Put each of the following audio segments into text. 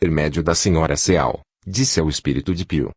intermédio da Sra. Seal, disse ao espírito de Pio.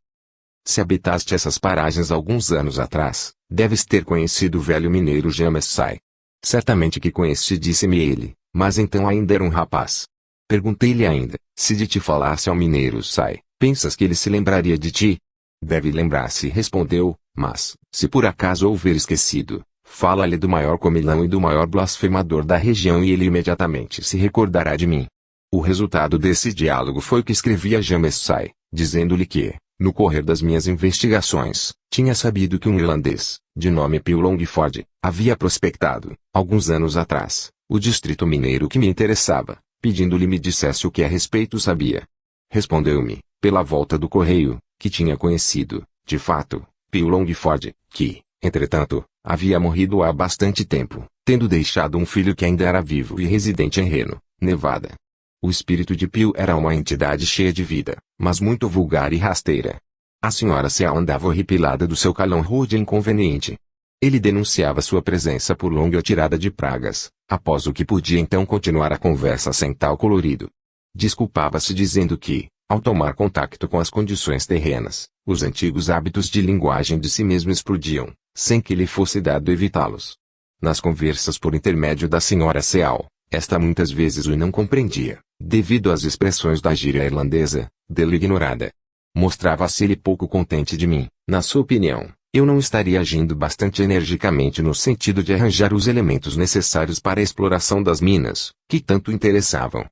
Se habitaste essas paragens alguns anos atrás, deves ter conhecido o velho mineiro James Sai. Certamente que conheci, disse-me ele, mas então ainda era um rapaz. Perguntei-lhe ainda, se de ti falasse ao mineiro Sai, pensas que ele se lembraria de ti? Deve lembrar-se, respondeu, mas, se por acaso houver esquecido, fala-lhe do maior comilão e do maior blasfemador da região e ele imediatamente se recordará de mim. O resultado desse diálogo foi que escrevi a James Sai, dizendo-lhe que, no correr das minhas investigações, tinha sabido que um irlandês, de nome Pio Longford, havia prospectado, alguns anos atrás, o distrito mineiro que me interessava, pedindo-lhe me dissesse o que a respeito sabia. Respondeu-me, pela volta do correio, que tinha conhecido, de fato, Pio Longford, que, entretanto, havia morrido há bastante tempo, tendo deixado um filho que ainda era vivo e residente em Reno, Nevada. O espírito de Pio era uma entidade cheia de vida, mas muito vulgar e rasteira. A Sra. Seal andava horripilada do seu calão rude e inconveniente. Ele denunciava sua presença por longa tirada de pragas, após o que podia então continuar a conversa sem tal colorido. Desculpava-se dizendo que, ao tomar contato com as condições terrenas, os antigos hábitos de linguagem de si mesmo explodiam, sem que lhe fosse dado evitá-los. Nas conversas por intermédio da Sra. Seal, esta muitas vezes o não compreendia, devido às expressões da gíria irlandesa, dele ignorada. Mostrava-se ele pouco contente de mim. Na sua opinião, eu não estaria agindo bastante energicamente no sentido de arranjar os elementos necessários para a exploração das minas, que tanto interessavam.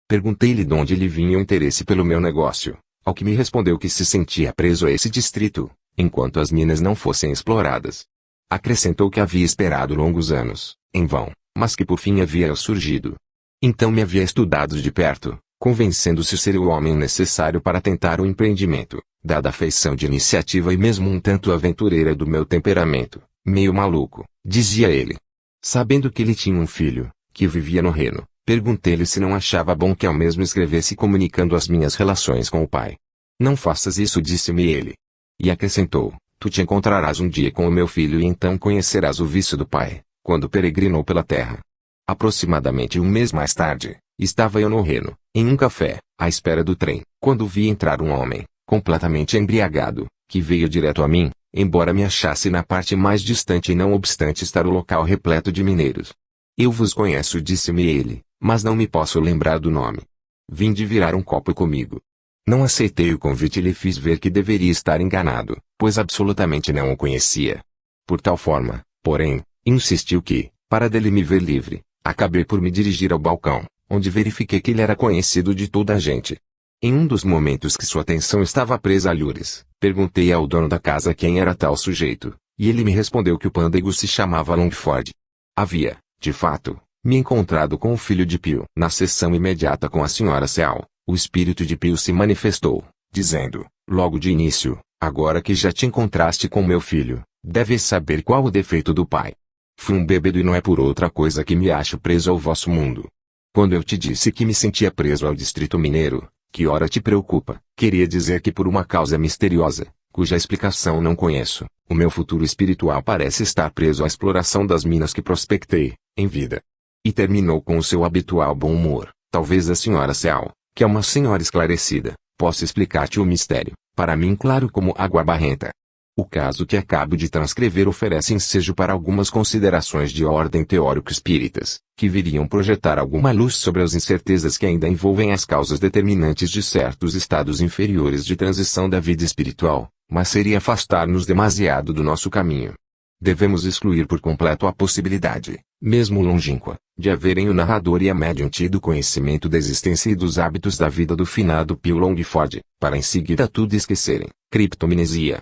Perguntei-lhe de onde lhe vinha o interesse pelo meu negócio, ao que me respondeu que se sentia preso a esse distrito, enquanto as minas não fossem exploradas. Acrescentou que havia esperado longos anos, em vão, mas que por fim havia surgido. Então me havia estudado de perto, convencendo-se ser o homem necessário para tentar o empreendimento, dada a feição de iniciativa e mesmo um tanto aventureira do meu temperamento, meio maluco, dizia ele. Sabendo que ele tinha um filho, que vivia no Reno, perguntei-lhe se não achava bom que eu mesmo escrevesse comunicando as minhas relações com o pai. Não faças isso, disse-me ele. E acrescentou, tu te encontrarás um dia com o meu filho e então conhecerás o vício do pai, quando peregrinou pela terra. Aproximadamente um mês mais tarde, estava eu no Reno, em um café, à espera do trem, quando vi entrar um homem, completamente embriagado, que veio direto a mim, embora me achasse na parte mais distante e não obstante estar o local repleto de mineiros. Eu vos conheço, disse-me ele, mas não me posso lembrar do nome. Vinde virar um copo comigo. Não aceitei o convite e lhe fiz ver que deveria estar enganado, pois absolutamente não o conhecia. Por tal forma, porém, insistiu que, para dele me ver livre, acabei por me dirigir ao balcão, onde verifiquei que ele era conhecido de toda a gente. Em um dos momentos que sua atenção estava presa a lures, perguntei ao dono da casa quem era tal sujeito, e ele me respondeu que o pândego se chamava Longford. Havia, de fato, me encontrado com o filho de Pio. Na sessão imediata com a Sra. Seal, o espírito de Pio se manifestou, dizendo, logo de início, agora que já te encontraste com meu filho, deves saber qual o defeito do pai. Fui um bêbado e não é por outra coisa que me acho preso ao vosso mundo. Quando eu te disse que me sentia preso ao distrito mineiro, que ora te preocupa, queria dizer que por uma causa misteriosa, cuja explicação não conheço, o meu futuro espiritual parece estar preso à exploração das minas que prospectei, em vida. E terminou com o seu habitual bom humor. Talvez a Sra. Seal, que é uma senhora esclarecida, possa explicar-te o mistério, para mim claro como água barrenta. O caso que acabo de transcrever oferece ensejo para algumas considerações de ordem teórico-espíritas, que viriam projetar alguma luz sobre as incertezas que ainda envolvem as causas determinantes de certos estados inferiores de transição da vida espiritual, mas seria afastar-nos demasiado do nosso caminho. Devemos excluir por completo a possibilidade, mesmo longínqua, de haverem o narrador e a médium tido conhecimento da existência e dos hábitos da vida do finado Pio Longford, para em seguida tudo esquecerem. Criptomnesia.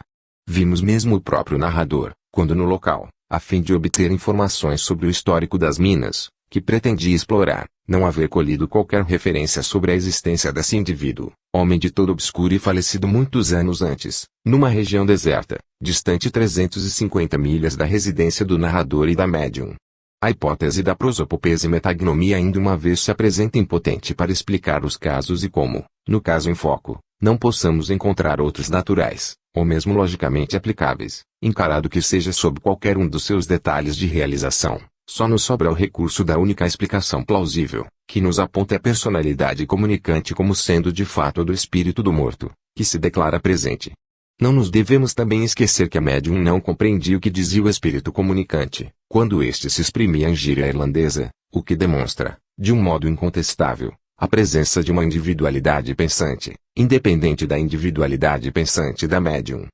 Vimos mesmo o próprio narrador, quando no local, a fim de obter informações sobre o histórico das minas, que pretendia explorar, não haver colhido qualquer referência sobre a existência desse indivíduo, homem de todo obscuro e falecido muitos anos antes, numa região deserta, distante 350 milhas da residência do narrador e da médium. A hipótese da prosopopese e metagnomia ainda uma vez se apresenta impotente para explicar os casos e como, no caso em foco, não possamos encontrar outros naturais, ou mesmo logicamente aplicáveis, encarado que seja sob qualquer um dos seus detalhes de realização, Só nos sobra o recurso da única explicação plausível, que nos aponta a personalidade comunicante como sendo de fato a do espírito do morto, que se declara presente. Não nos devemos também esquecer que a médium não compreendia o que dizia o espírito comunicante, quando este se exprimia em gíria irlandesa, o que demonstra, de um modo incontestável, a presença de uma individualidade pensante, independente da individualidade pensante da médium.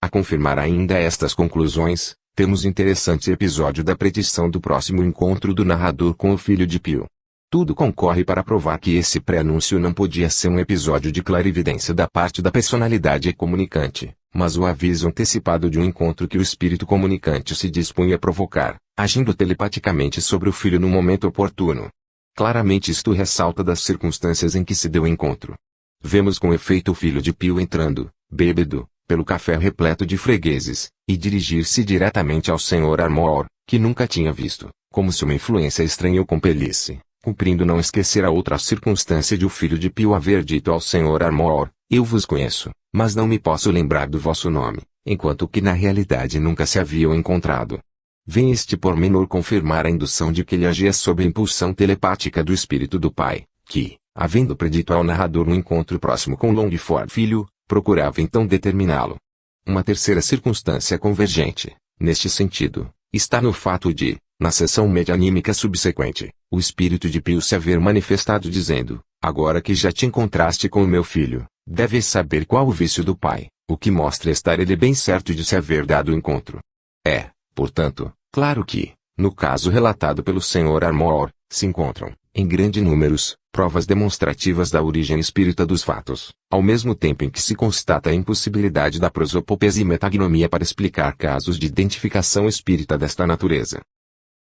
A confirmar ainda estas conclusões, temos interessante episódio da predição do próximo encontro do narrador com o filho de Pio. Tudo concorre para provar que esse pré-anúncio não podia ser um episódio de clarividência da parte da personalidade comunicante, mas o aviso antecipado de um encontro que o espírito comunicante se dispunha a provocar, agindo telepaticamente sobre o filho no momento oportuno. Claramente isto ressalta das circunstâncias em que se deu o encontro. Vemos com efeito o filho de Pio entrando, bêbado, pelo café repleto de fregueses, e dirigir-se diretamente ao Sr. Armor, que nunca tinha visto, como se uma influência estranha o compelisse, cumprindo não esquecer a outra circunstância de o filho de Pio haver dito ao Sr. Armor: eu vos conheço, mas não me posso lembrar do vosso nome, enquanto que na realidade nunca se haviam encontrado. Vem este pormenor confirmar a indução de que ele agia sob a impulsão telepática do espírito do pai, que, havendo predito ao narrador um encontro próximo com Longford filho, procurava então determiná-lo. Uma terceira circunstância convergente, neste sentido, está no fato de, na sessão medianímica subsequente, o espírito de Pio se haver manifestado dizendo: agora que já te encontraste com o meu filho, deves saber qual o vício do pai, o que mostra estar ele bem certo de se haver dado o encontro. É, portanto, claro que, no caso relatado pelo Sr. Armor, se encontram, em grande números, provas demonstrativas da origem espírita dos fatos, ao mesmo tempo em que se constata a impossibilidade da prosopopese e metagnomia para explicar casos de identificação espírita desta natureza.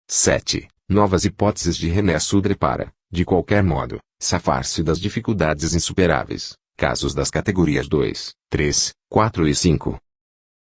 7. Novas hipóteses de René Sudre para, de qualquer modo, safar-se das dificuldades insuperáveis, casos das categorias 2, 3, 4 e 5.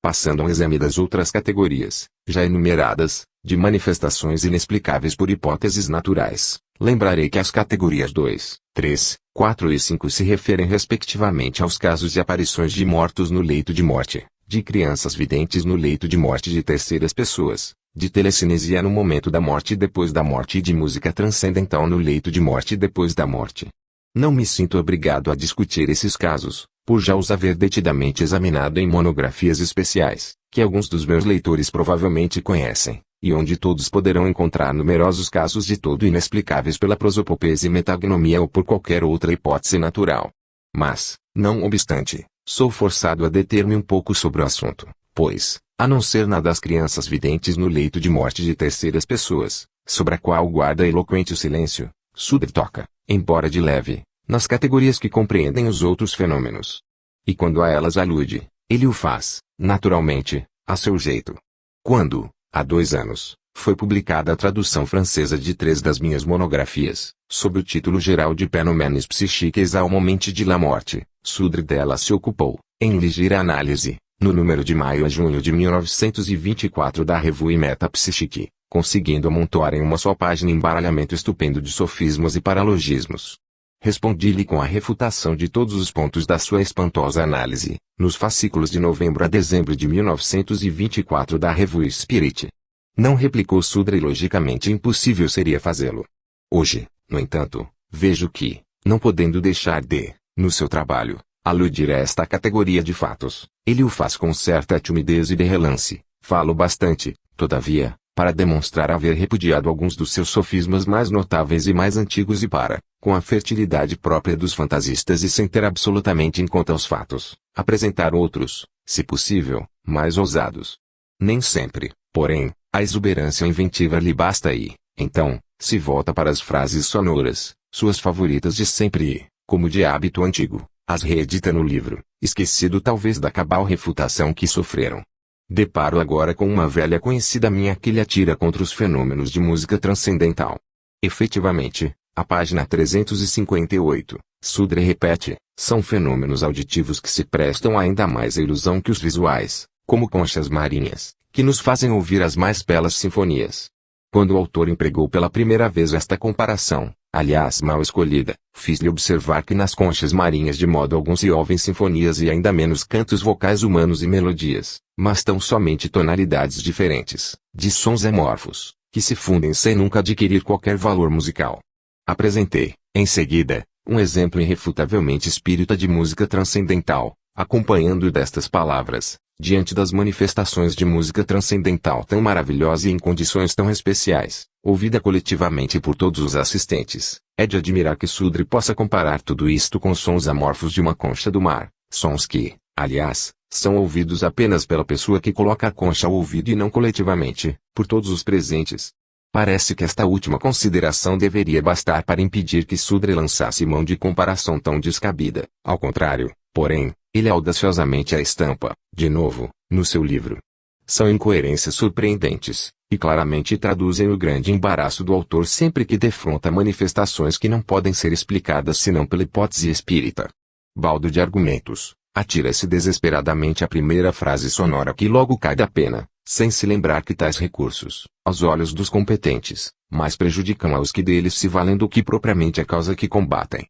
Passando ao exame das outras categorias, já enumeradas, de manifestações inexplicáveis por hipóteses naturais, lembrarei que as categorias 2, 3, 4 e 5 se referem respectivamente aos casos de aparições de mortos no leito de morte, de crianças videntes no leito de morte de terceiras pessoas, de telecinesia no momento da morte e depois da morte e de música transcendental no leito de morte e depois da morte. Não me sinto obrigado a discutir esses casos, por já os haver detidamente examinado em monografias especiais, que alguns dos meus leitores provavelmente conhecem, e onde todos poderão encontrar numerosos casos de todo inexplicáveis pela prosopopese e metagnomia ou por qualquer outra hipótese natural. Mas, não obstante, sou forçado a deter-me um pouco sobre o assunto, pois, a não ser na das crianças videntes no leito de morte de terceiras pessoas, sobre a qual guarda eloquente o silêncio, Sudre toca, embora de leve, nas categorias que compreendem os outros fenômenos. E quando a elas alude, ele o faz, naturalmente, a seu jeito. Quando, há 2 anos, foi publicada a tradução francesa de 3 das minhas monografias, sob o título geral de Phénomènes psychiques au moment de la morte, Sudre dela se ocupou, em ligeira análise, no número de maio a junho de 1924 da Revue Metapsychique, conseguindo amontoar em uma só página embaralhamento estupendo de sofismas e paralogismos. Respondi-lhe com a refutação de todos os pontos da sua espantosa análise, nos fascículos de novembro a dezembro de 1924 da Revue Spirit. Não replicou Sudre e logicamente impossível seria fazê-lo. Hoje, no entanto, vejo que, não podendo deixar de, no seu trabalho, aludir a esta categoria de fatos, ele o faz com certa timidez e de relance. Falo bastante, todavia, para demonstrar haver repudiado alguns dos seus sofismas mais notáveis e mais antigos e para, com a fertilidade própria dos fantasistas e sem ter absolutamente em conta os fatos, apresentar outros, se possível, mais ousados. Nem sempre, porém, a exuberância inventiva lhe basta e, então, se volta para as frases sonoras, suas favoritas de sempre e, como de hábito antigo, as reedita no livro, esquecido talvez da cabal refutação que sofreram. Deparo agora com uma velha conhecida minha que lhe atira contra os fenômenos de música transcendental. Efetivamente, a página 358, Sudre repete, são fenômenos auditivos que se prestam ainda mais à ilusão que os visuais, como conchas marinhas, que nos fazem ouvir as mais belas sinfonias. Quando o autor empregou pela primeira vez esta comparação, aliás mal escolhida, fiz-lhe observar que nas conchas marinhas de modo algum se ouvem sinfonias e ainda menos cantos vocais humanos e melodias, mas tão somente tonalidades diferentes, de sons amorfos, que se fundem sem nunca adquirir qualquer valor musical. Apresentei, em seguida, um exemplo irrefutavelmente espírita de música transcendental, acompanhando destas palavras: diante das manifestações de música transcendental tão maravilhosa e em condições tão especiais, ouvida coletivamente por todos os assistentes, é de admirar que Sudre possa comparar tudo isto com os sons amorfos de uma concha do mar, sons que, aliás, são ouvidos apenas pela pessoa que coloca a concha ao ouvido e não coletivamente, por todos os presentes. Parece que esta última consideração deveria bastar para impedir que Sudre lançasse mão de comparação tão descabida. Ao contrário, porém, ele audaciosamente a estampa, de novo, no seu livro. São incoerências surpreendentes, e claramente traduzem o grande embaraço do autor sempre que defronta manifestações que não podem ser explicadas senão pela hipótese espírita. Baldo de argumentos, atira-se desesperadamente à primeira frase sonora que logo cai da pena, sem se lembrar que tais recursos, aos olhos dos competentes, mais prejudicam aos que deles se valem do que propriamente a causa que combatem.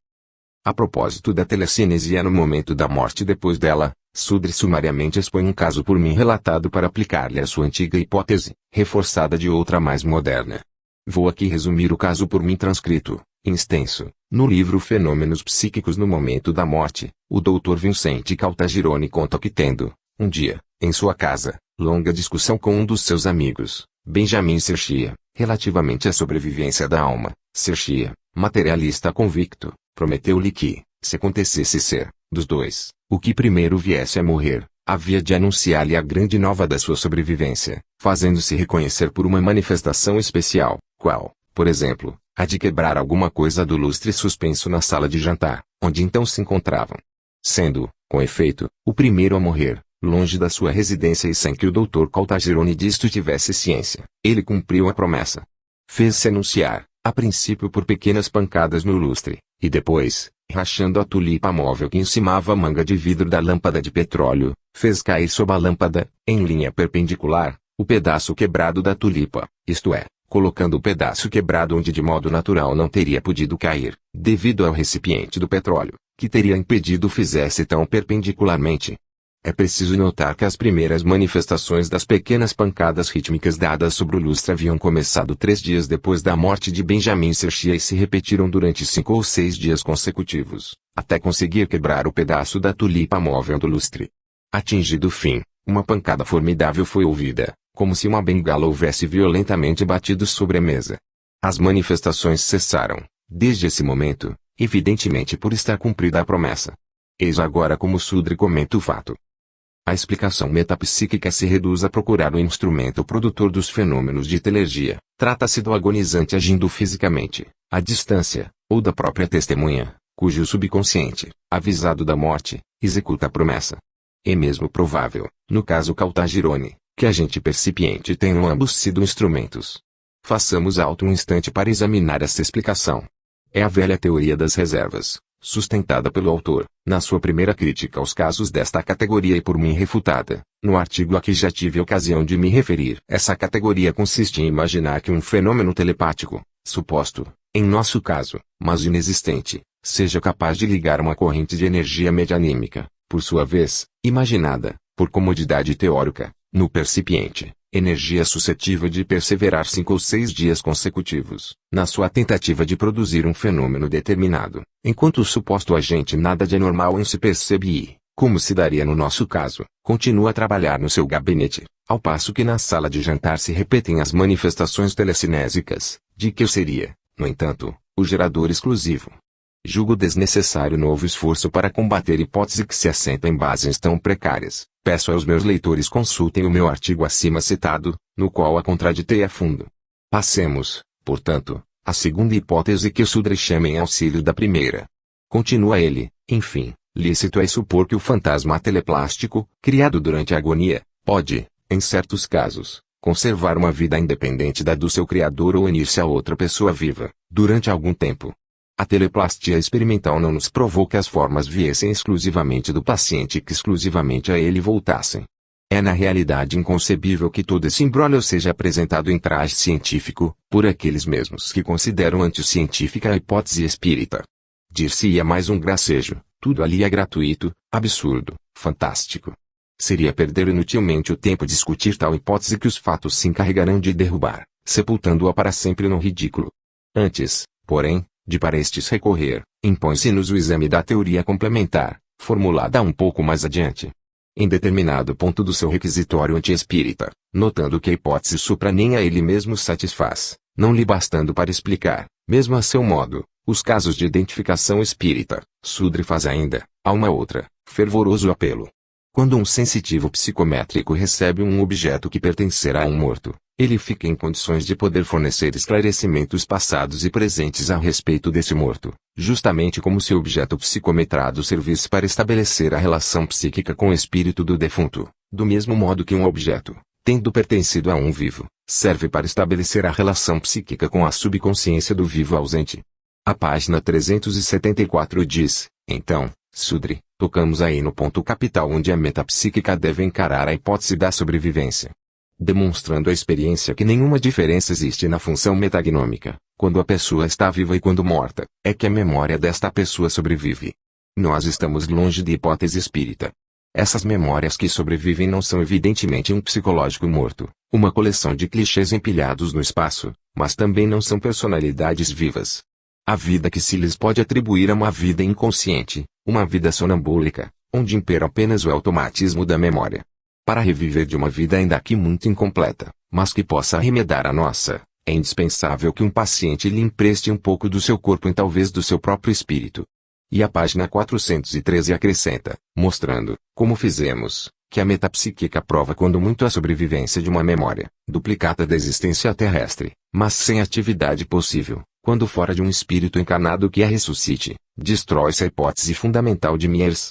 A propósito da telecinesia no momento da morte e depois dela, Sudre sumariamente expõe um caso por mim relatado para aplicar-lhe a sua antiga hipótese, reforçada de outra mais moderna. Vou aqui resumir o caso por mim transcrito, em extenso, no livro Fenômenos Psíquicos no Momento da Morte. O Dr. Vincente Caltagirone conta que tendo, um dia, em sua casa, longa discussão com um dos seus amigos, Benjamin Serchia, relativamente à sobrevivência da alma, Serchia, materialista convicto, prometeu-lhe que, se acontecesse ser, dos dois, o que primeiro viesse a morrer, havia de anunciar-lhe a grande nova da sua sobrevivência, fazendo-se reconhecer por uma manifestação especial, qual, por exemplo, a de quebrar alguma coisa do lustre suspenso na sala de jantar, onde então se encontravam. Sendo, com efeito, o primeiro a morrer, longe da sua residência e sem que o Dr. Caltagirone disto tivesse ciência, ele cumpriu a promessa. Fez-se anunciar, a princípio por pequenas pancadas no lustre, e depois, rachando a tulipa móvel que encimava a manga de vidro da lâmpada de petróleo, fez cair sob a lâmpada, em linha perpendicular, o pedaço quebrado da tulipa, isto é, colocando o pedaço quebrado onde de modo natural não teria podido cair, devido ao recipiente do petróleo, que teria impedido fizesse tão perpendicularmente. É preciso notar que as primeiras manifestações das pequenas pancadas rítmicas dadas sobre o lustre haviam começado 3 dias depois da morte de Benjamin Serchia e se repetiram durante 5 ou 6 dias consecutivos, até conseguir quebrar o pedaço da tulipa móvel do lustre. Atingido o fim, uma pancada formidável foi ouvida, como se uma bengala houvesse violentamente batido sobre a mesa. As manifestações cessaram, desde esse momento, evidentemente por estar cumprida a promessa. Eis agora como Sudre comenta o fato. A explicação metapsíquica se reduz a procurar o instrumento produtor dos fenômenos de telergia. Trata-se do agonizante agindo fisicamente, à distância, ou da própria testemunha, cujo subconsciente, avisado da morte, executa a promessa. É mesmo provável, no caso Caltagirone, que a gente percipiente tenham ambos sido instrumentos. Façamos alto um instante para examinar essa explicação. É a velha teoria das reservas, sustentada pelo autor, na sua primeira crítica aos casos desta categoria e por mim refutada, no artigo a que já tive ocasião de me referir. Essa categoria consiste em imaginar que um fenômeno telepático, suposto, em nosso caso, mas inexistente, seja capaz de ligar uma corrente de energia medianímica, por sua vez, imaginada, por comodidade teórica, no percipiente, energia suscetível de perseverar 5 ou 6 dias consecutivos, na sua tentativa de produzir um fenômeno determinado, enquanto o suposto agente nada de anormal em se percebe e, como se daria no nosso caso, continua a trabalhar no seu gabinete, ao passo que na sala de jantar se repetem as manifestações telecinésicas, de que eu seria, no entanto, o gerador exclusivo. Julgo desnecessário novo esforço para combater hipótese que se assenta em bases tão precárias. Peço aos meus leitores consultem o meu artigo acima citado, no qual a contraditei a fundo. Passemos, portanto, à segunda hipótese que o Sudre chama em auxílio da primeira. Continua ele, enfim, lícito é supor que o fantasma teleplástico, criado durante a agonia, pode, em certos casos, conservar uma vida independente da do seu criador ou unir-se a outra pessoa viva, durante algum tempo. A teleplastia experimental não nos provou que as formas viessem exclusivamente do paciente e que exclusivamente a ele voltassem. É na realidade inconcebível que todo esse imbróglio seja apresentado em traje científico, por aqueles mesmos que consideram anticientífica a hipótese espírita. Dir-se-ia mais um gracejo, tudo ali é gratuito, absurdo, fantástico. Seria perder inutilmente o tempo discutir tal hipótese que os fatos se encarregarão de derrubar, sepultando-a para sempre no ridículo. Antes, porém, de para estes recorrer, impõe-se-nos o exame da teoria complementar, formulada um pouco mais adiante. Em determinado ponto do seu requisitório anti-espírita, notando que a hipótese supra nem a ele mesmo satisfaz, não lhe bastando para explicar, mesmo a seu modo, os casos de identificação espírita, Sudre faz ainda, a uma outra, fervoroso apelo. Quando um sensitivo psicométrico recebe um objeto que pertencerá a um morto, ele fica em condições de poder fornecer esclarecimentos passados e presentes a respeito desse morto, justamente como se o objeto psicometrado servisse para estabelecer a relação psíquica com o espírito do defunto, do mesmo modo que um objeto, tendo pertencido a um vivo, serve para estabelecer a relação psíquica com a subconsciência do vivo ausente. A página 374 diz, então, Sudre, tocamos aí no ponto capital onde a metapsíquica deve encarar a hipótese da sobrevivência. Demonstrando a experiência que nenhuma diferença existe na função metagnômica, quando a pessoa está viva e quando morta, é que a memória desta pessoa sobrevive. Nós estamos longe de hipótese espírita. Essas memórias que sobrevivem não são evidentemente um psicológico morto, uma coleção de clichês empilhados no espaço, mas também não são personalidades vivas. A vida que se lhes pode atribuir é uma vida inconsciente, uma vida sonambúlica, onde impera apenas o automatismo da memória. Para reviver de uma vida ainda que muito incompleta, mas que possa arremedar a nossa, é indispensável que um paciente lhe empreste um pouco do seu corpo e talvez do seu próprio espírito. E a página 413 acrescenta, mostrando, como fizemos, que a metapsíquica prova quando muito a sobrevivência de uma memória, duplicata da existência terrestre, mas sem atividade possível, quando fora de um espírito encarnado que a ressuscite, destrói-se a hipótese fundamental de Myers.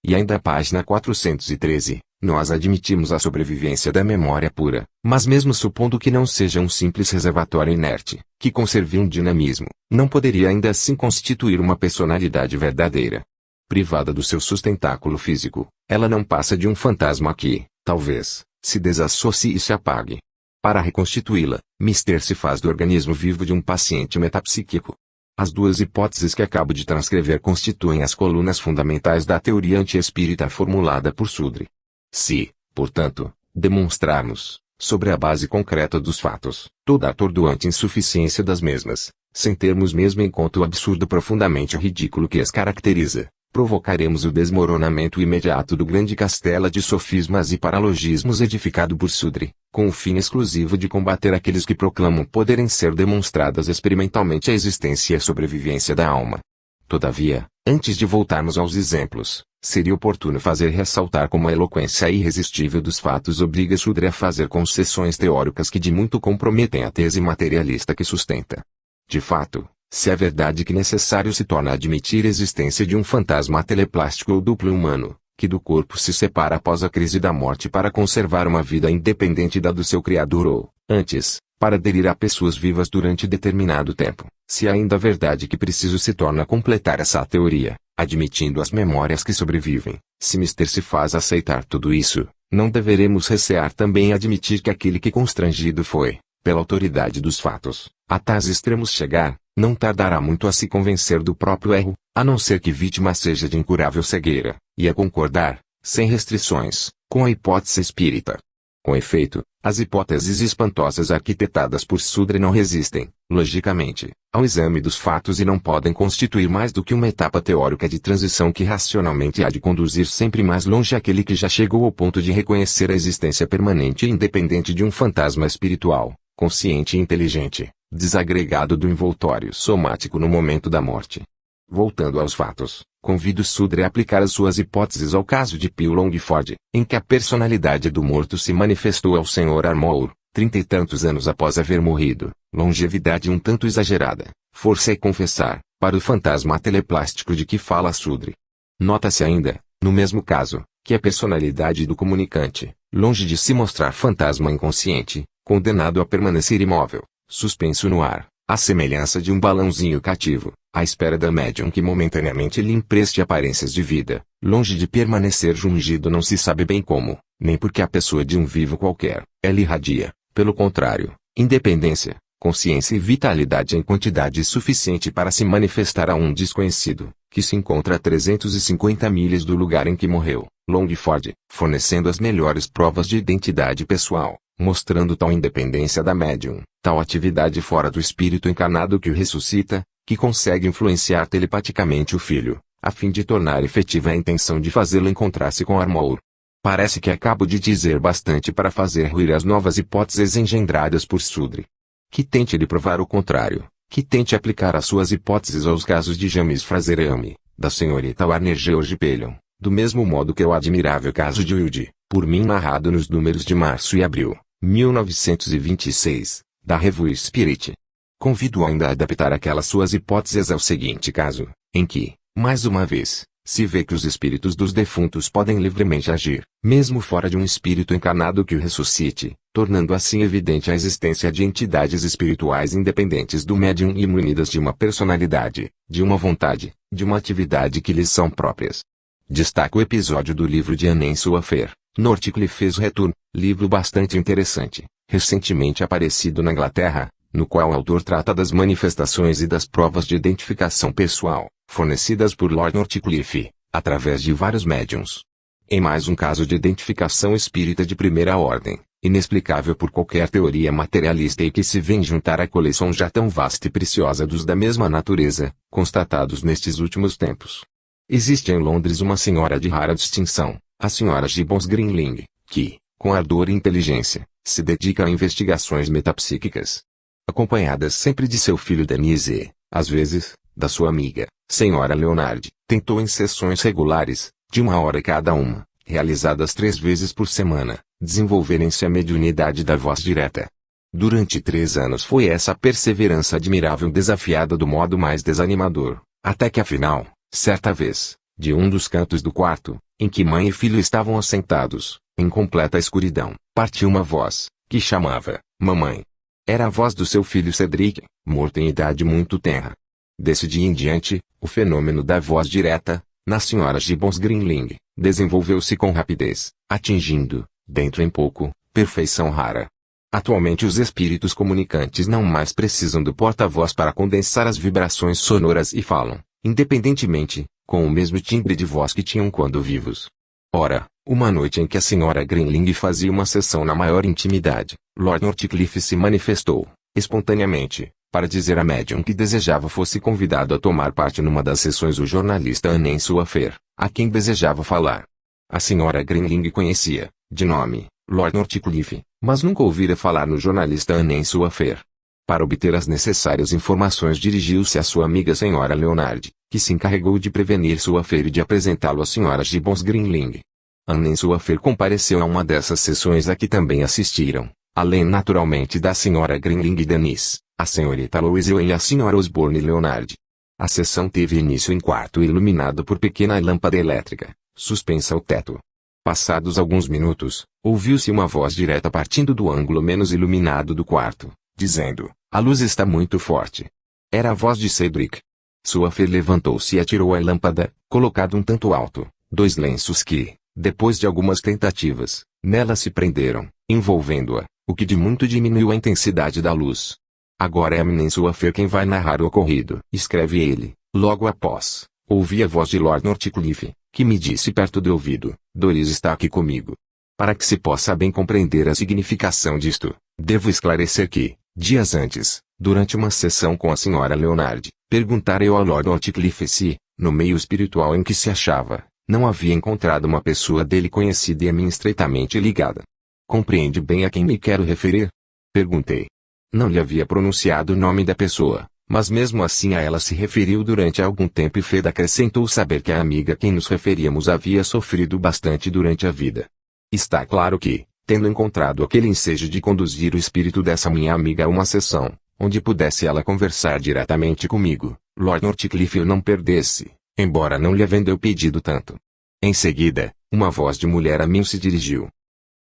E ainda a página 413, nós admitimos a sobrevivência da memória pura, mas mesmo supondo que não seja um simples reservatório inerte, que conserve um dinamismo, não poderia ainda assim constituir uma personalidade verdadeira. Privada do seu sustentáculo físico, ela não passa de um fantasma que, talvez, se desassocie e se apague. Para reconstituí-la, mister se faz do organismo vivo de um paciente metapsíquico. As duas hipóteses que acabo de transcrever constituem as colunas fundamentais da teoria anti-espírita formulada por Sudre. Se, portanto, demonstrarmos, sobre a base concreta dos fatos, toda a atordoante insuficiência das mesmas, sem termos mesmo em conta o absurdo profundamente ridículo que as caracteriza, provocaremos o desmoronamento imediato do grande castelo de sofismas e paralogismos edificado por Sudre, com o fim exclusivo de combater aqueles que proclamam poderem ser demonstradas experimentalmente a existência e a sobrevivência da alma. Todavia, antes de voltarmos aos exemplos, seria oportuno fazer ressaltar como a eloquência irresistível dos fatos obriga Sudre a fazer concessões teóricas que de muito comprometem a tese materialista que sustenta. De fato, se é verdade que necessário se torna admitir a existência de um fantasma teleplástico ou duplo humano, que do corpo se separa após a crise da morte para conservar uma vida independente da do seu criador ou, antes, para aderir a pessoas vivas durante determinado tempo, se ainda é verdade que preciso se torna completar essa teoria, admitindo as memórias que sobrevivem, se mister se faz aceitar tudo isso, não deveremos recear também admitir que aquele que constrangido foi, pela autoridade dos fatos, a tais extremos chegar, não tardará muito a se convencer do próprio erro, a não ser que vítima seja de incurável cegueira, e a concordar, sem restrições, com a hipótese espírita. Com efeito, as hipóteses espantosas arquitetadas por Sudre não resistem, logicamente, ao exame dos fatos e não podem constituir mais do que uma etapa teórica de transição que racionalmente há de conduzir sempre mais longe aquele que já chegou ao ponto de reconhecer a existência permanente e independente de um fantasma espiritual, consciente e inteligente, desagregado do envoltório somático no momento da morte. Voltando aos fatos, convido Sudre a aplicar as suas hipóteses ao caso de Pio Longford, em que a personalidade do morto se manifestou ao Sr. Armour, 30 e tantos anos após haver morrido, longevidade um tanto exagerada, força e confessar, para o fantasma teleplástico de que fala Sudre. Nota-se ainda, no mesmo caso, que a personalidade do comunicante, longe de se mostrar fantasma inconsciente, condenado a permanecer imóvel, suspenso no ar, à semelhança de um balãozinho cativo, à espera da médium que momentaneamente lhe empreste aparências de vida, longe de permanecer jungido não se sabe bem como, nem porque a pessoa de um vivo qualquer, ela irradia, pelo contrário, independência, consciência e vitalidade em quantidade suficiente para se manifestar a um desconhecido, que se encontra a 350 milhas do lugar em que morreu, Longford, fornecendo as melhores provas de identidade pessoal, mostrando tal independência da médium, tal atividade fora do espírito encarnado que o ressuscita, que consegue influenciar telepaticamente o filho, a fim de tornar efetiva a intenção de fazê-lo encontrar-se com Armour. Parece que acabo de dizer bastante para fazer ruir as novas hipóteses engendradas por Sudre. Que tente lhe provar o contrário, que tente aplicar as suas hipóteses aos casos de James Frazerame, da senhorita Warner George Pelion, do mesmo modo que o admirável caso de Wilde, por mim narrado nos números de março e abril, 1926, da Revue Spirit. Convido ainda a adaptar aquelas suas hipóteses ao seguinte caso, em que, mais uma vez, se vê que os espíritos dos defuntos podem livremente agir, mesmo fora de um espírito encarnado que o ressuscite, tornando assim evidente a existência de entidades espirituais independentes do médium e munidas de uma personalidade, de uma vontade, de uma atividade que lhes são próprias. Destaco o episódio do livro de Annen Suafer, Northcliffe's Return, livro bastante interessante, recentemente aparecido na Inglaterra, no qual o autor trata das manifestações e das provas de identificação pessoal, fornecidas por Lord Northcliffe, através de vários médiuns. Em mais um caso de identificação espírita de primeira ordem, inexplicável por qualquer teoria materialista e que se vem juntar à coleção já tão vasta e preciosa dos da mesma natureza, constatados nestes últimos tempos. Existe em Londres uma senhora de rara distinção, a senhora Gibbons Greenling, que, com ardor e inteligência, se dedica a investigações metapsíquicas. Acompanhadas sempre de seu filho Denise e, às vezes, da sua amiga, senhora Leonard, tentou em sessões regulares, de 1 hora cada uma, realizadas 3 vezes por semana, desenvolverem-se a mediunidade da voz direta. Durante 3 anos foi essa perseverança admirável desafiada do modo mais desanimador, até que afinal, certa vez, de um dos cantos do quarto, em que mãe e filho estavam assentados, em completa escuridão, partiu uma voz, que chamava, mamãe. Era a voz do seu filho Cedric, morto em idade muito tenra. Desse dia em diante, o fenômeno da voz direta, na senhora Gibbons Greenling, desenvolveu-se com rapidez, atingindo, dentro em pouco, perfeição rara. Atualmente os espíritos comunicantes não mais precisam do porta-voz para condensar as vibrações sonoras e falam, independentemente, com o mesmo timbre de voz que tinham quando vivos. Ora, uma noite em que a senhora Greenling fazia uma sessão na maior intimidade, Lord Northcliffe se manifestou, espontaneamente, para dizer à médium que desejava fosse convidado a tomar parte numa das sessões o jornalista Annen Suafer, a quem desejava falar. A senhora Greenling conhecia, de nome, Lord Northcliffe, mas nunca ouvira falar no jornalista Annen Suafer. Para obter as necessárias informações dirigiu-se à sua amiga senhora Leonard, que se encarregou de prevenir Suafer e de apresentá-lo à senhora Gibbons Greenling. Annen Suafer compareceu a uma dessas sessões a que também assistiram, além naturalmente da senhora Greenling e Denise, a senhorita Louise e a senhora Osborne Leonard. A sessão teve início em quarto iluminado por pequena lâmpada elétrica, suspensa ao teto. Passados alguns minutos, ouviu-se uma voz direta partindo do ângulo menos iluminado do quarto, dizendo, a luz está muito forte. Era a voz de Cedric. Suafer levantou-se e atirou a lâmpada, colocada um tanto alto, 2 lenços que, depois de algumas tentativas, nela se prenderam, envolvendo-a, o que de muito diminuiu a intensidade da luz. Agora é Annen Suafer quem vai narrar o ocorrido, escreve ele. Logo após, ouvi a voz de Lord Northcliffe, que me disse perto do ouvido, Doris está aqui comigo. Para que se possa bem compreender a significação disto, devo esclarecer que, dias antes, durante uma sessão com a senhora Leonard, perguntara eu ao Lord Northcliffe se, no meio espiritual em que se achava, não havia encontrado uma pessoa dele conhecida e a mim estreitamente ligada. Compreende bem a quem me quero referir? Perguntei. Não lhe havia pronunciado o nome da pessoa, mas mesmo assim a ela se referiu durante algum tempo e Fed acrescentou saber que a amiga a quem nos referíamos havia sofrido bastante durante a vida. Está claro que, tendo encontrado aquele ensejo de conduzir o espírito dessa minha amiga a uma sessão, onde pudesse ela conversar diretamente comigo, Lord Northcliffe o não perdesse, embora não lhe havendo eu pedido tanto. Em seguida, uma voz de mulher a mim se dirigiu.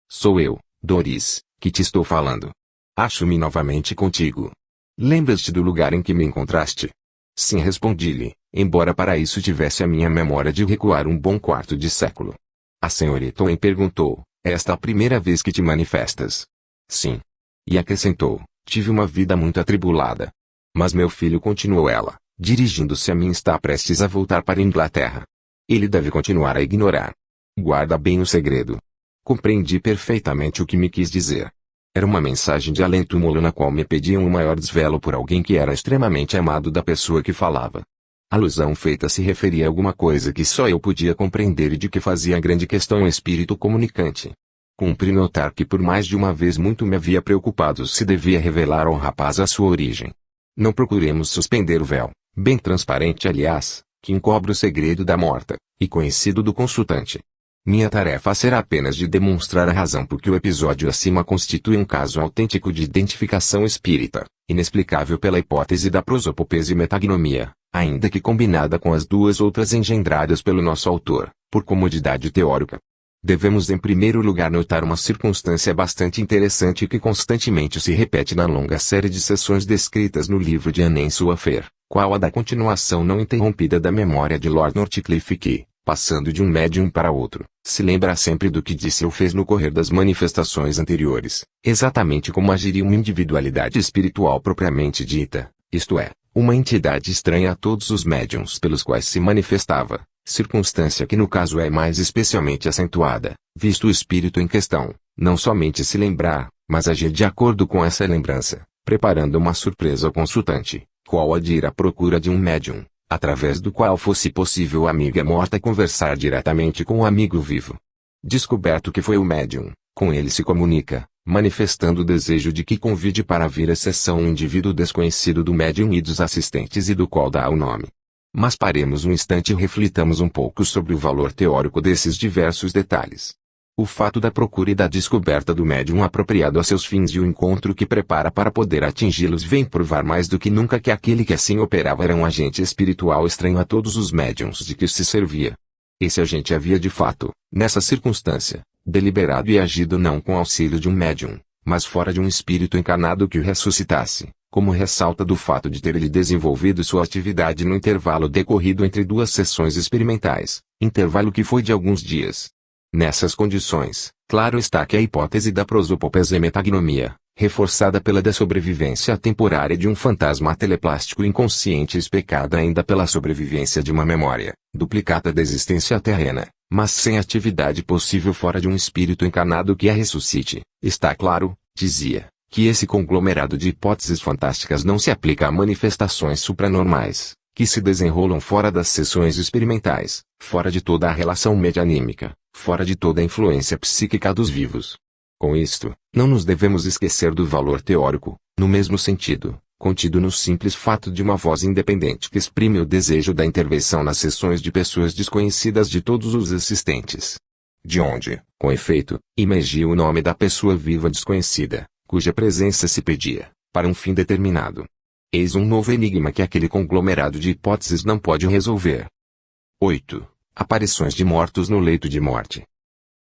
Sou eu, Doris, que te estou falando. Acho-me novamente contigo. Lembras-te do lugar em que me encontraste? Sim, respondi-lhe, embora para isso tivesse a minha memória de recuar um bom quarto de século. A senhorita Owen perguntou, é esta a primeira vez que te manifestas? Sim. E acrescentou, tive uma vida muito atribulada. Mas meu filho, continuou ela, dirigindo-se a mim, está prestes a voltar para a Inglaterra. Ele deve continuar a ignorar. Guarda bem o segredo. Compreendi perfeitamente o que me quis dizer. Era uma mensagem de além-túmulo na qual me pediam um maior desvelo por alguém que era extremamente amado da pessoa que falava. A alusão feita se referia a alguma coisa que só eu podia compreender e de que fazia grande questão o espírito comunicante. Cumpri notar que por mais de uma vez muito me havia preocupado se devia revelar ao rapaz a sua origem. Não procuremos suspender o véu, bem transparente aliás, que encobre o segredo da morta, e conhecido do consultante. Minha tarefa será apenas de demonstrar a razão por que o episódio acima constitui um caso autêntico de identificação espírita, inexplicável pela hipótese da prosopopese e metagnomia, ainda que combinada com as duas outras engendradas pelo nosso autor, por comodidade teórica. Devemos em primeiro lugar notar uma circunstância bastante interessante que constantemente se repete na longa série de sessões descritas no livro de Anne Suafer, qual a da continuação não interrompida da memória de Lord Northcliffe que, passando de um médium para outro, se lembra sempre do que disse ou fez no correr das manifestações anteriores, exatamente como agiria uma individualidade espiritual propriamente dita, isto é, uma entidade estranha a todos os médiuns pelos quais se manifestava, circunstância que no caso é mais especialmente acentuada, visto o espírito em questão, não somente se lembrar, mas agir de acordo com essa lembrança, preparando uma surpresa ao consultante, qual a de ir à procura de um médium, através do qual fosse possível a amiga morta conversar diretamente com o amigo vivo. Descoberto que foi o médium, com ele se comunica, manifestando o desejo de que convide para vir à sessão um indivíduo desconhecido do médium e dos assistentes e do qual dá o nome. Mas paremos um instante e reflitamos um pouco sobre o valor teórico desses diversos detalhes. O fato da procura e da descoberta do médium apropriado a seus fins e o encontro que prepara para poder atingi-los vem provar mais do que nunca que aquele que assim operava era um agente espiritual estranho a todos os médiuns de que se servia. Esse agente havia de fato, nessa circunstância, deliberado e agido não com auxílio de um médium, mas fora de um espírito encarnado que o ressuscitasse, como ressalta do fato de ter ele desenvolvido sua atividade no intervalo decorrido entre duas sessões experimentais, intervalo que foi de alguns dias. Nessas condições, claro está que a hipótese da prosopopese e metagnomia, reforçada pela da sobrevivência temporária de um fantasma teleplástico inconsciente especada ainda pela sobrevivência de uma memória, duplicata da existência terrena, mas sem atividade possível fora de um espírito encarnado que a ressuscite, está claro, dizia, que esse conglomerado de hipóteses fantásticas não se aplica a manifestações supranormais, que se desenrolam fora das sessões experimentais, fora de toda a relação medianímica, fora de toda a influência psíquica dos vivos. Com isto, não nos devemos esquecer do valor teórico, no mesmo sentido, contido no simples fato de uma voz independente que exprime o desejo da intervenção nas sessões de pessoas desconhecidas de todos os assistentes. De onde, com efeito, emergia o nome da pessoa viva desconhecida, cuja presença se pedia, para um fim determinado. Eis um novo enigma que aquele conglomerado de hipóteses não pode resolver. 8. Aparições de mortos no leito de morte.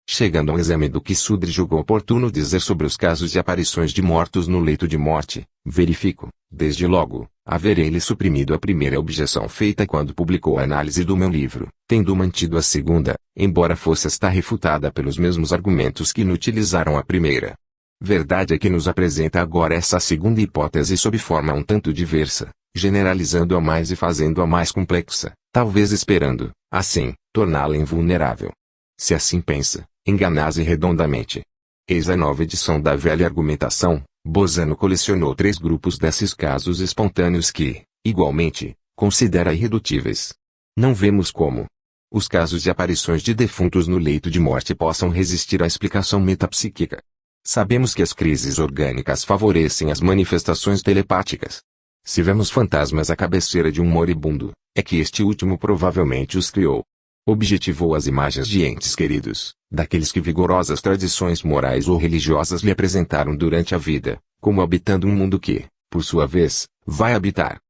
Chegando ao exame do que Sudre julgou oportuno dizer sobre os casos de aparições de mortos no leito de morte, verifico, desde logo, haver ele suprimido a primeira objeção feita quando publicou a análise do meu livro, tendo mantido a segunda, embora fosse esta refutada pelos mesmos argumentos que inutilizaram a primeira. Verdade é que nos apresenta agora essa segunda hipótese sob forma um tanto diversa, generalizando-a mais e fazendo-a mais complexa, talvez esperando, assim, torná-la invulnerável. Se assim pensa, engana-se redondamente. Eis a nova edição da velha argumentação. Bozano colecionou 3 grupos desses casos espontâneos que, igualmente, considera irredutíveis. Não vemos como os casos de aparições de defuntos no leito de morte possam resistir à explicação metapsíquica. Sabemos que as crises orgânicas favorecem as manifestações telepáticas. Se vemos fantasmas à cabeceira de um moribundo, é que este último provavelmente os criou. Objetivou as imagens de entes queridos, daqueles que vigorosas tradições morais ou religiosas lhe apresentaram durante a vida, como habitando um mundo que, por sua vez, vai habitar.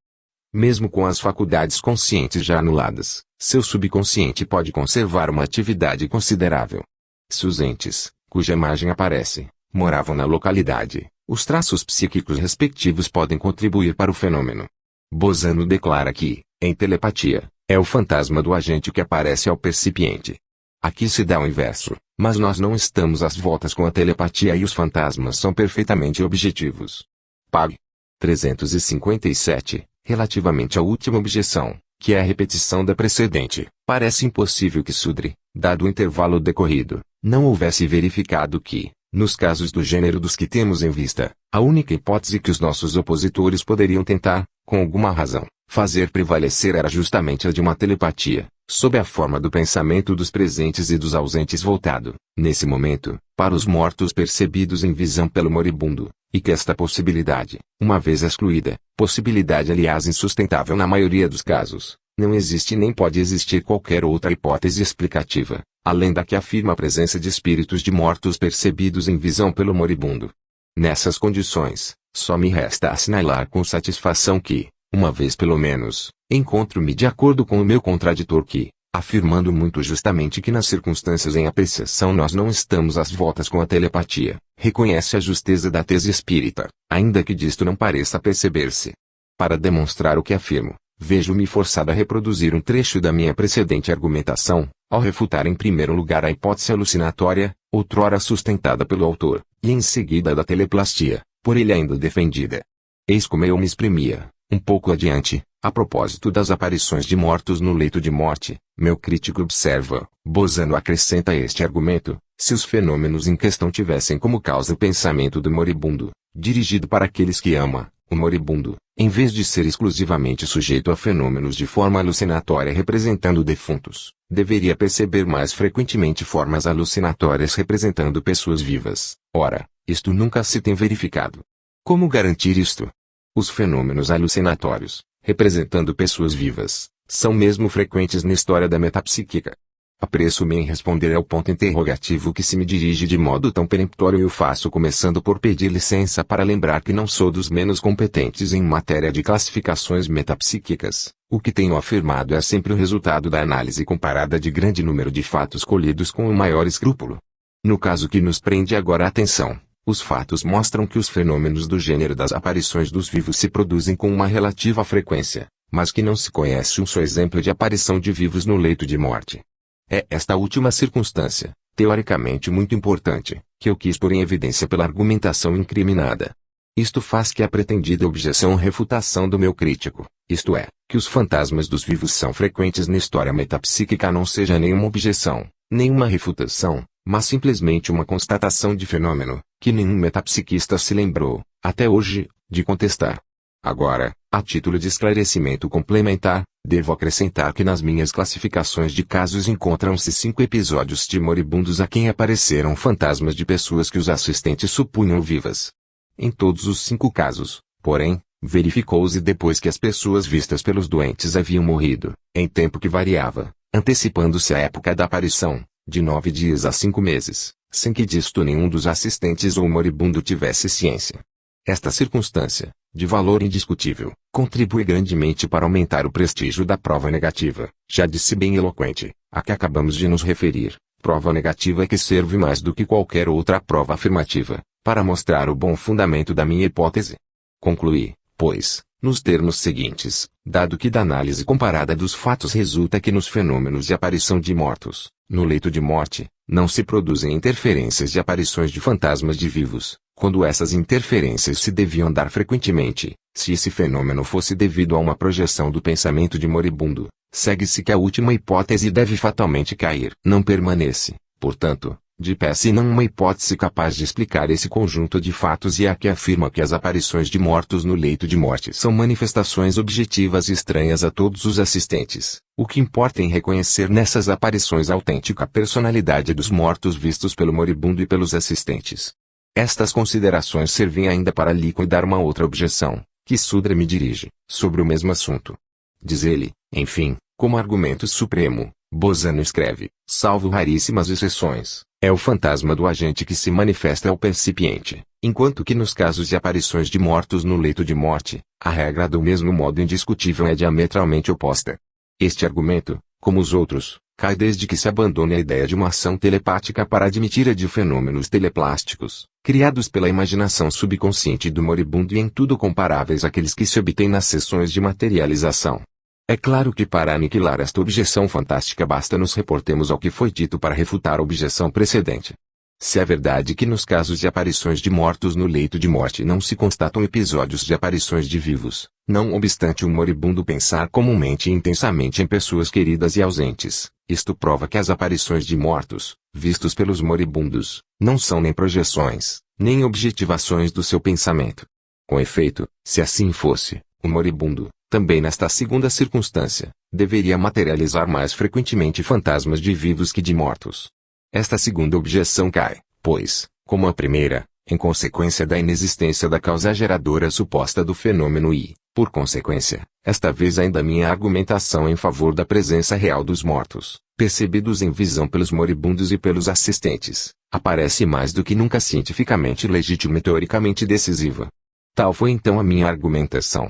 Mesmo com as faculdades conscientes já anuladas, seu subconsciente pode conservar uma atividade considerável. Se os entes, cuja imagem aparece, moravam na localidade, os traços psíquicos respectivos podem contribuir para o fenômeno. Bozano declara que, em telepatia, é o fantasma do agente que aparece ao percipiente. Aqui se dá o inverso, mas nós não estamos às voltas com a telepatia e os fantasmas são perfeitamente objetivos. Pag. 357, relativamente à última objeção, que é a repetição da precedente, parece impossível que Sudre, dado o intervalo decorrido, não houvesse verificado que, Nos casos do gênero dos que temos em vista, a única hipótese que os nossos opositores poderiam tentar, com alguma razão, fazer prevalecer era justamente a de uma telepatia, sob a forma do pensamento dos presentes e dos ausentes voltado, nesse momento, para os mortos percebidos em visão pelo moribundo, e que esta possibilidade, uma vez excluída, possibilidade aliás insustentável na maioria dos casos, não existe nem pode existir qualquer outra hipótese explicativa, além da que afirma a presença de espíritos de mortos percebidos em visão pelo moribundo. Nessas condições, só me resta assinalar com satisfação que, uma vez pelo menos, encontro-me de acordo com o meu contraditor que, afirmando muito justamente que nas circunstâncias em apreciação nós não estamos às voltas com a telepatia, reconhece a justeza da tese espírita, ainda que disto não pareça perceber-se. Para demonstrar o que afirmo, vejo-me forçado a reproduzir um trecho da minha precedente argumentação, ao refutar em primeiro lugar a hipótese alucinatória, outrora sustentada pelo autor, e em seguida a da teleplastia, por ele ainda defendida. Eis como eu me exprimia, um pouco adiante, a propósito das aparições de mortos no leito de morte. Meu crítico observa, Bozano acrescenta este argumento: se os fenômenos em questão tivessem como causa o pensamento do moribundo, dirigido para aqueles que ama, o moribundo, em vez de ser exclusivamente sujeito a fenômenos de forma alucinatória representando defuntos, deveria perceber mais frequentemente formas alucinatórias representando pessoas vivas. Ora, isto nunca se tem verificado. Como garantir isto? Os fenômenos alucinatórios, representando pessoas vivas, são mesmo frequentes na história da metapsíquica. Apresso-me em responder ao ponto interrogativo que se me dirige de modo tão peremptório e o faço começando por pedir licença para lembrar que não sou dos menos competentes em matéria de classificações metapsíquicas. O que tenho afirmado é sempre o resultado da análise comparada de grande número de fatos colhidos com o maior escrúpulo. No caso que nos prende agora a atenção, os fatos mostram que os fenômenos do gênero das aparições dos vivos se produzem com uma relativa frequência, mas que não se conhece um só exemplo de aparição de vivos no leito de morte. É esta última circunstância, teoricamente muito importante, que eu quis pôr em evidência pela argumentação incriminada. Isto faz que a pretendida objeção ou refutação do meu crítico, isto é, que os fantasmas dos vivos são frequentes na história metapsíquica, não seja nenhuma objeção, nenhuma refutação, mas simplesmente uma constatação de fenômeno, que nenhum metapsiquista se lembrou, até hoje, de contestar. Agora, a título de esclarecimento complementar, devo acrescentar que nas minhas classificações de casos encontram-se 5 episódios de moribundos a quem apareceram fantasmas de pessoas que os assistentes supunham vivas. Em todos os 5 casos, porém, verificou-se depois que as pessoas vistas pelos doentes haviam morrido, em tempo que variava, antecipando-se a época da aparição, de 9 dias a 5 meses, sem que disto nenhum dos assistentes ou o moribundo tivesse ciência. Esta circunstância, de valor indiscutível, contribui grandemente para aumentar o prestígio da prova negativa, já disse bem eloquente, a que acabamos de nos referir, prova negativa que serve mais do que qualquer outra prova afirmativa, para mostrar o bom fundamento da minha hipótese. Concluí, pois, nos termos seguintes, dado que da análise comparada dos fatos resulta que nos fenômenos de aparição de mortos, no leito de morte, não se produzem interferências de aparições de fantasmas de vivos, quando essas interferências se deviam dar frequentemente, se esse fenômeno fosse devido a uma projeção do pensamento de moribundo, segue-se que a última hipótese deve fatalmente cair. Não permanece, portanto, de pé senão uma hipótese capaz de explicar esse conjunto de fatos, e é a que afirma que as aparições de mortos no leito de morte são manifestações objetivas e estranhas a todos os assistentes. O que importa é reconhecer nessas aparições a autêntica personalidade dos mortos vistos pelo moribundo e pelos assistentes. Estas considerações servem ainda para liquidar uma outra objeção, que Sudra me dirige, sobre o mesmo assunto. Diz ele, enfim, como argumento supremo, Bozano escreve, salvo raríssimas exceções, é o fantasma do agente que se manifesta ao percipiente, enquanto que nos casos de aparições de mortos no leito de morte, a regra do mesmo modo indiscutível é diametralmente oposta. Este argumento, como os outros, cai desde que se abandone a ideia de uma ação telepática para admitir a de fenômenos teleplásticos, criados pela imaginação subconsciente do moribundo e em tudo comparáveis àqueles que se obtêm nas sessões de materialização. É claro que para aniquilar esta objeção fantástica basta nos reportemos ao que foi dito para refutar a objeção precedente. Se é verdade que nos casos de aparições de mortos no leito de morte não se constatam episódios de aparições de vivos, não obstante o moribundo pensar comumente e intensamente em pessoas queridas e ausentes, isto prova que as aparições de mortos, vistos pelos moribundos, não são nem projeções, nem objetivações do seu pensamento. Com efeito, se assim fosse, o moribundo, também nesta segunda circunstância, deveria materializar mais frequentemente fantasmas de vivos que de mortos. Esta segunda objeção cai, pois, como a primeira, em consequência da inexistência da causa geradora suposta do fenômeno e, por consequência, esta vez ainda minha argumentação em favor da presença real dos mortos, percebidos em visão pelos moribundos e pelos assistentes, aparece mais do que nunca cientificamente legítima e teoricamente decisiva. Tal foi então a minha argumentação.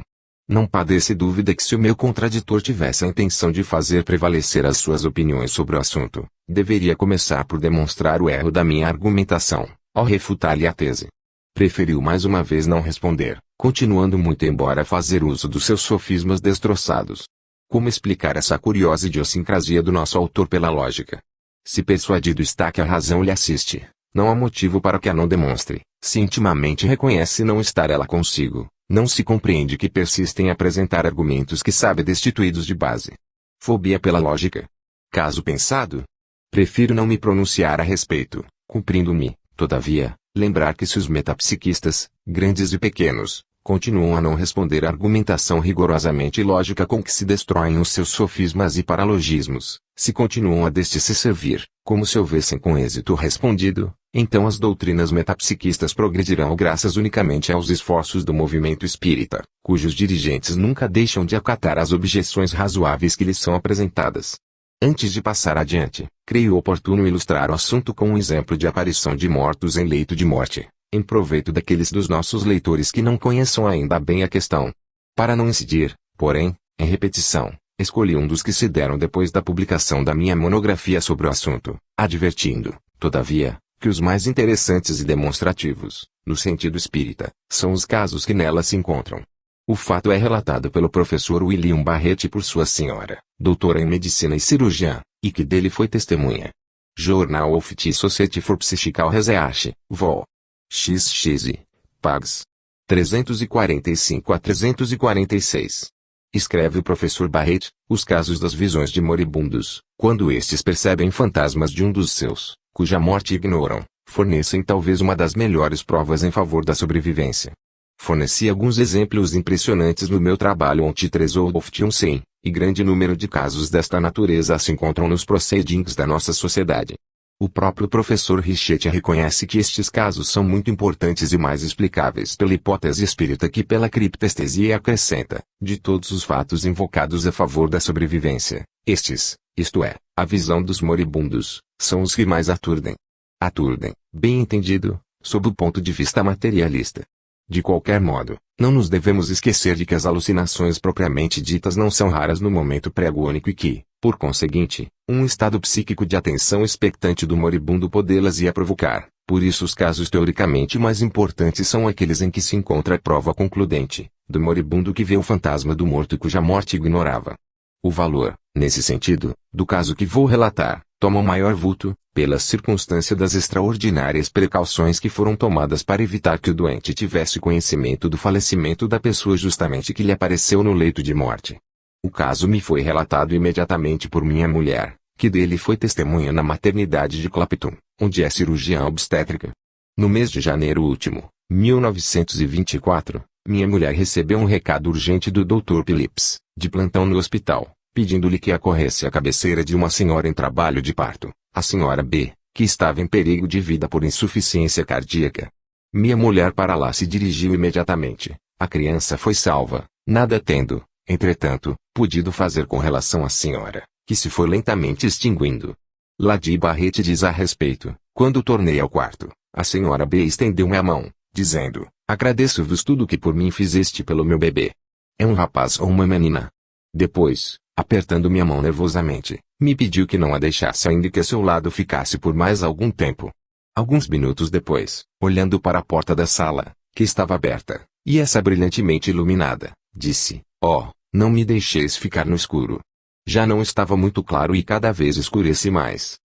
Não padece dúvida que se o meu contraditor tivesse a intenção de fazer prevalecer as suas opiniões sobre o assunto, deveria começar por demonstrar o erro da minha argumentação, ao refutar-lhe a tese. Preferiu mais uma vez não responder, continuando muito embora fazer uso dos seus sofismas destroçados. Como explicar essa curiosa idiosincrasia do nosso autor pela lógica? Se persuadido está que a razão lhe assiste, não há motivo para que a não demonstre. Se intimamente reconhece não estar ela consigo, não se compreende que persiste em apresentar argumentos que sabe destituídos de base. Fobia pela lógica. Caso pensado? Prefiro não me pronunciar a respeito, cumprindo-me, todavia, lembrar que se os metapsiquistas, grandes e pequenos, continuam a não responder à argumentação rigorosamente lógica com que se destroem os seus sofismas e paralogismos, se continuam a deste se servir, como se houvessem com êxito respondido, então as doutrinas metapsiquistas progredirão graças unicamente aos esforços do movimento espírita, cujos dirigentes nunca deixam de acatar as objeções razoáveis que lhes são apresentadas. Antes de passar adiante, creio oportuno ilustrar o assunto com um exemplo de aparição de mortos em leito de morte, em proveito daqueles dos nossos leitores que não conheçam ainda bem a questão. Para não incidir, porém, em repetição, escolhi um dos que se deram depois da publicação da minha monografia sobre o assunto, advertindo, todavia, que os mais interessantes e demonstrativos, no sentido espírita, são os casos que nela se encontram. O fato é relatado pelo professor William Barrett e por sua senhora, doutora em medicina e cirurgiã, e que dele foi testemunha. Journal of the Society for Psychical Research, Vol. XX, Pags. 345 a 346. Escreve o professor Barrett, os casos das visões de moribundos, quando estes percebem fantasmas de um dos seus, cuja morte ignoram, fornecem talvez uma das melhores provas em favor da sobrevivência. Forneci alguns exemplos impressionantes no meu trabalho On Treasure of the Unseen, e grande número de casos desta natureza se encontram nos proceedings da nossa sociedade. O próprio professor Richetti reconhece que estes casos são muito importantes e mais explicáveis pela hipótese espírita que pela criptestesia e acrescenta, de todos os fatos invocados a favor da sobrevivência, estes, isto é, a visão dos moribundos, são os que mais aturdem. Aturdem, bem entendido, sob o ponto de vista materialista. De qualquer modo, não nos devemos esquecer de que as alucinações propriamente ditas não são raras no momento pré-agônico e que, por conseguinte, um estado psíquico de atenção expectante do moribundo podê-las ia provocar. Por isso os casos teoricamente mais importantes são aqueles em que se encontra a prova concludente, do moribundo que vê o fantasma do morto e cuja morte ignorava. O valor, nesse sentido, do caso que vou relatar, toma um maior vulto, pela circunstância das extraordinárias precauções que foram tomadas para evitar que o doente tivesse conhecimento do falecimento da pessoa justamente que lhe apareceu no leito de morte. O caso me foi relatado imediatamente por minha mulher, que dele foi testemunha na maternidade de Clapton, onde é cirurgiã obstétrica. No mês de janeiro último, 1924, minha mulher recebeu um recado urgente do Dr. Phillips, de plantão no hospital, pedindo-lhe que acorresse à cabeceira de uma senhora em trabalho de parto, a senhora B, que estava em perigo de vida por insuficiência cardíaca. Minha mulher para lá se dirigiu imediatamente. A criança foi salva, nada tendo, entretanto, podido fazer com relação à senhora, que se foi lentamente extinguindo. Lady Barrett diz a respeito: quando tornei ao quarto, a senhora B estendeu-me a mão, dizendo: agradeço-vos tudo o que por mim fizeste pelo meu bebê. É um rapaz ou uma menina? Depois, apertando minha mão nervosamente, me pediu que não a deixasse ainda que a seu lado ficasse por mais algum tempo. Alguns minutos depois, olhando para a porta da sala, que estava aberta, e essa brilhantemente iluminada, disse: oh, não me deixeis ficar no escuro. Já não estava muito claro e cada vez escurece mais.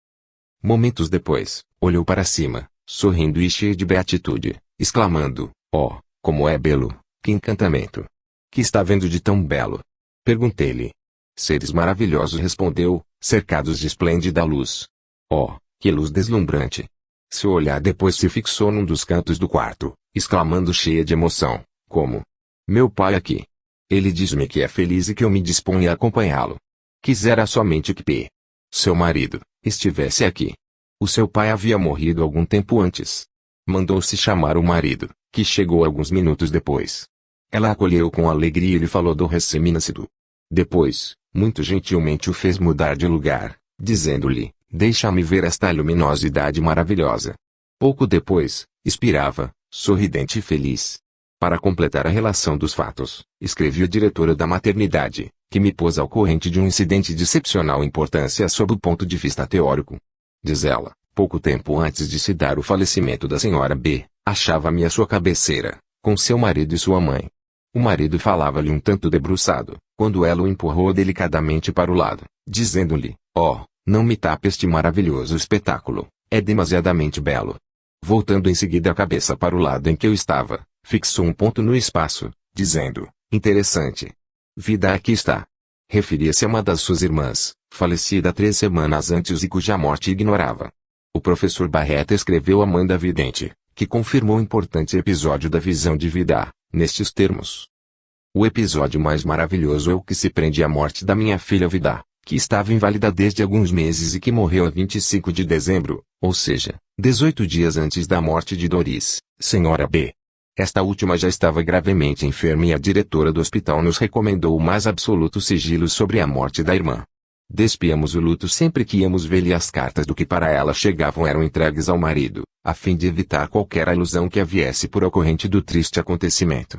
Momentos depois, olhou para cima, sorrindo e cheio de beatitude, exclamando: "Oh, como é belo! Que encantamento! Que está vendo de tão belo?" Perguntei-lhe. "Seres maravilhosos", respondeu, cercados de esplêndida luz. Oh, que luz deslumbrante! Seu olhar depois se fixou num dos cantos do quarto, exclamando cheia de emoção: "Como? Meu pai aqui. Ele diz-me que é feliz e que eu me disponho a acompanhá-lo. Quisera somente que P. seu marido, estivesse aqui." O seu pai havia morrido algum tempo antes. Mandou-se chamar o marido, que chegou alguns minutos depois. Ela acolheu com alegria e lhe falou do recém-nascido. Depois, muito gentilmente o fez mudar de lugar, dizendo-lhe: "Deixa-me ver esta luminosidade maravilhosa." Pouco depois, expirava, sorridente e feliz. Para completar a relação dos fatos, escrevi a diretora da maternidade, que me pôs ao corrente de um incidente de excepcional importância sob o ponto de vista teórico. Diz ela: "Pouco tempo antes de se dar o falecimento da senhora B, achava-me à sua cabeceira, com seu marido e sua mãe. O marido falava-lhe um tanto debruçado, quando ela o empurrou delicadamente para o lado, dizendo-lhe: "Oh, não me tape este maravilhoso espetáculo, é demasiadamente belo." Voltando em seguida a cabeça para o lado em que eu estava, fixou um ponto no espaço, dizendo: "Interessante. Vida aqui está." Referia-se a uma das suas irmãs, falecida 3 semanas antes e cuja morte ignorava. O professor Barreta escreveu a Amanda Vidente, que confirmou o importante episódio da visão de Vida, nestes termos: "O episódio mais maravilhoso é o que se prende à morte da minha filha Vida, que estava inválida desde alguns meses e que morreu a 25 de dezembro, ou seja, 18 dias antes da morte de Doris, senhora B. Esta última já estava gravemente enferma e a diretora do hospital nos recomendou o mais absoluto sigilo sobre a morte da irmã. Despíamos o luto sempre que íamos ver e as cartas do que para ela chegavam eram entregues ao marido, a fim de evitar qualquer alusão que a viesse por ocorrente do triste acontecimento.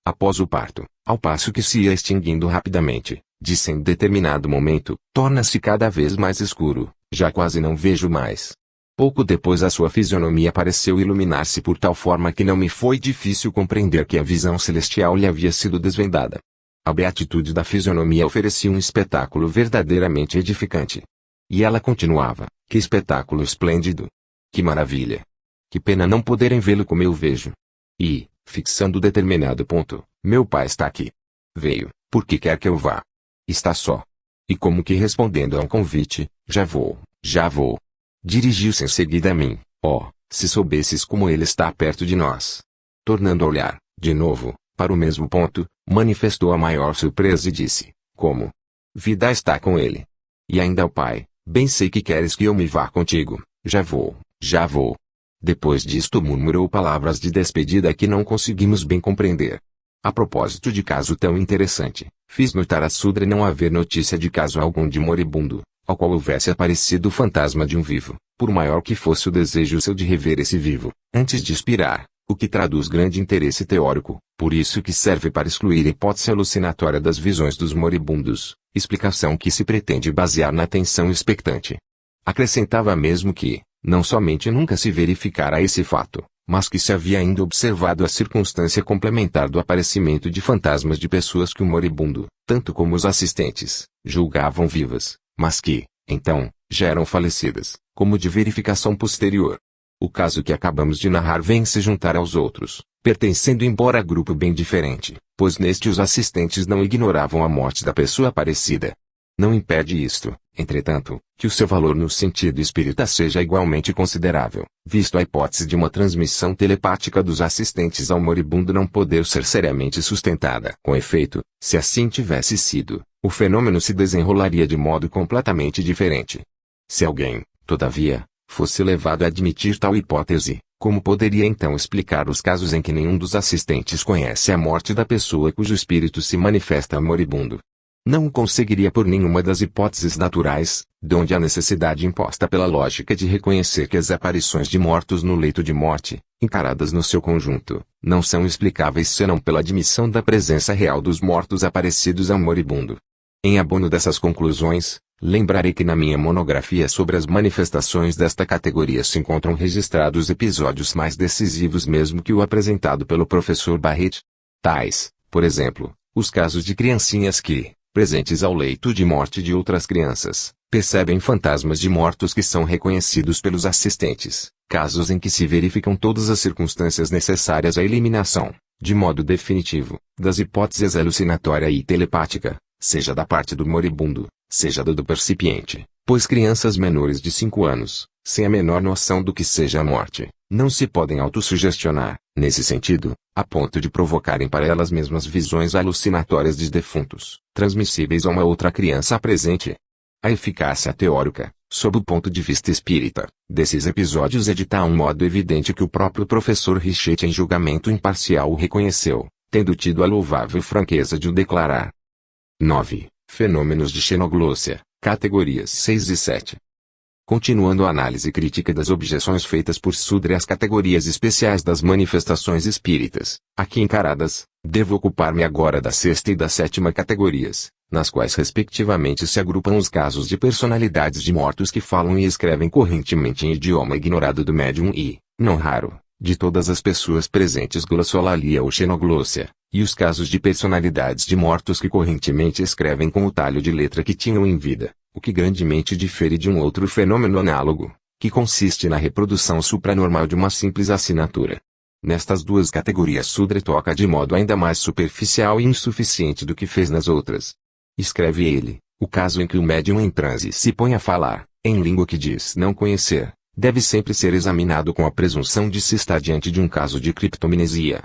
Após o parto, ao passo que se ia extinguindo rapidamente, disse em determinado momento: "Torna-se cada vez mais escuro, já quase não vejo mais." Pouco depois a sua fisionomia pareceu iluminar-se por tal forma que não me foi difícil compreender que a visão celestial lhe havia sido desvendada. A beatitude da fisionomia oferecia um espetáculo verdadeiramente edificante. E ela continuava: "Que espetáculo esplêndido! Que maravilha! Que pena não poderem vê-lo como eu vejo." E, fixando determinado ponto: "Meu pai está aqui. Veio, porque quer que eu vá. Está só." E como que respondendo a um convite: "Já vou, já vou." Dirigiu-se em seguida a mim: "Oh, se soubesses como ele está perto de nós." Tornando a olhar, de novo, para o mesmo ponto, manifestou a maior surpresa e disse: "Como? Vida está com ele." E ainda ao pai: "Bem sei que queres que eu me vá contigo. Já vou, já vou." Depois disto murmurou palavras de despedida que não conseguimos bem compreender. A propósito de caso tão interessante, fiz notar a Sudra não haver notícia de caso algum de moribundo, ao qual houvesse aparecido o fantasma de um vivo, por maior que fosse o desejo seu de rever esse vivo, antes de expirar, o que traduz grande interesse teórico, por isso que serve para excluir a hipótese alucinatória das visões dos moribundos, explicação que se pretende basear na atenção expectante. Acrescentava mesmo que, não somente nunca se verificara esse fato, mas que se havia ainda observado a circunstância complementar do aparecimento de fantasmas de pessoas que o moribundo, tanto como os assistentes, julgavam vivas, mas que, então, já eram falecidas, como de verificação posterior. O caso que acabamos de narrar vem se juntar aos outros, pertencendo embora a grupo bem diferente, pois neste os assistentes não ignoravam a morte da pessoa aparecida. Não impede isto, entretanto, que o seu valor no sentido espírita seja igualmente considerável, visto a hipótese de uma transmissão telepática dos assistentes ao moribundo não poder ser seriamente sustentada. Com efeito, se assim tivesse sido, o fenômeno se desenrolaria de modo completamente diferente. Se alguém, todavia, fosse levado a admitir tal hipótese, como poderia então explicar os casos em que nenhum dos assistentes conhece a morte da pessoa cujo espírito se manifesta ao moribundo? Não o conseguiria por nenhuma das hipóteses naturais, donde a necessidade imposta pela lógica de reconhecer que as aparições de mortos no leito de morte, encaradas no seu conjunto, não são explicáveis senão pela admissão da presença real dos mortos aparecidos ao moribundo. Em abono dessas conclusões, lembrarei que na minha monografia sobre as manifestações desta categoria se encontram registrados episódios mais decisivos mesmo que o apresentado pelo professor Barrett. Tais, por exemplo, os casos de criancinhas que, presentes ao leito de morte de outras crianças, Percebem fantasmas de mortos que são reconhecidos pelos assistentes, casos em que se verificam todas as circunstâncias necessárias à eliminação, de modo definitivo, das hipóteses alucinatória e telepática, seja da parte do moribundo, seja do percipiente, pois crianças menores de 5 anos, sem a menor noção do que seja a morte, não se podem autossugestionar, nesse sentido, a ponto de provocarem para elas mesmas visões alucinatórias de defuntos, transmissíveis a uma outra criança presente. A eficácia teórica, sob o ponto de vista espírita, desses episódios é de tal modo evidente que o próprio professor Richetti em julgamento imparcial o reconheceu, tendo tido a louvável franqueza de o declarar. 9. Fenômenos de xenoglossia, categorias 6 e 7. Continuando a análise crítica das objeções feitas por Sudre às categorias especiais das manifestações espíritas, aqui encaradas, devo ocupar-me agora da sexta e da sétima categorias, nas quais respectivamente se agrupam os casos de personalidades de mortos que falam e escrevem correntemente em idioma ignorado do médium e, não raro, de todas as pessoas presentes glossolalia ou xenoglossia, e os casos de personalidades de mortos que correntemente escrevem com o talho de letra que tinham em vida, o que grandemente difere de um outro fenômeno análogo, que consiste na reprodução supranormal de uma simples assinatura. Nestas duas categorias Sudre toca de modo ainda mais superficial e insuficiente do que fez nas outras. Escreve ele, o caso em que o médium em transe se põe a falar, em língua que diz não conhecer, deve sempre ser examinado com a presunção de se estar diante de um caso de criptomnesia.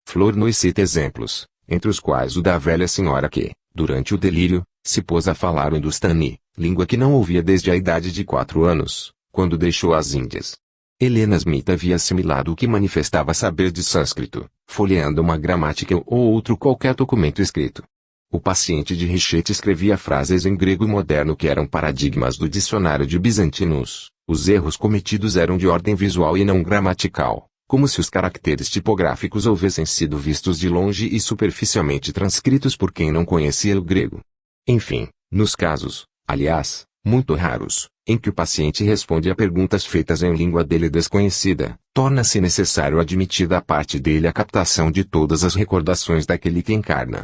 Flournoy cita exemplos, entre os quais o da velha senhora que, durante o delírio, se pôs a falar o hindustani, língua que não ouvia desde a idade de 4 anos, quando deixou as Índias. Helena Smith havia assimilado o que manifestava saber de sânscrito, folheando uma gramática ou outro qualquer documento escrito. O paciente de Richetti escrevia frases em grego moderno que eram paradigmas do dicionário de Bizantinos. Os erros cometidos eram de ordem visual e não gramatical, como se os caracteres tipográficos houvessem sido vistos de longe e superficialmente transcritos por quem não conhecia o grego. Enfim, nos casos, aliás, muito raros, em que o paciente responde a perguntas feitas em língua dele desconhecida, torna-se necessário admitir da parte dele a captação de todas as recordações daquele que encarna.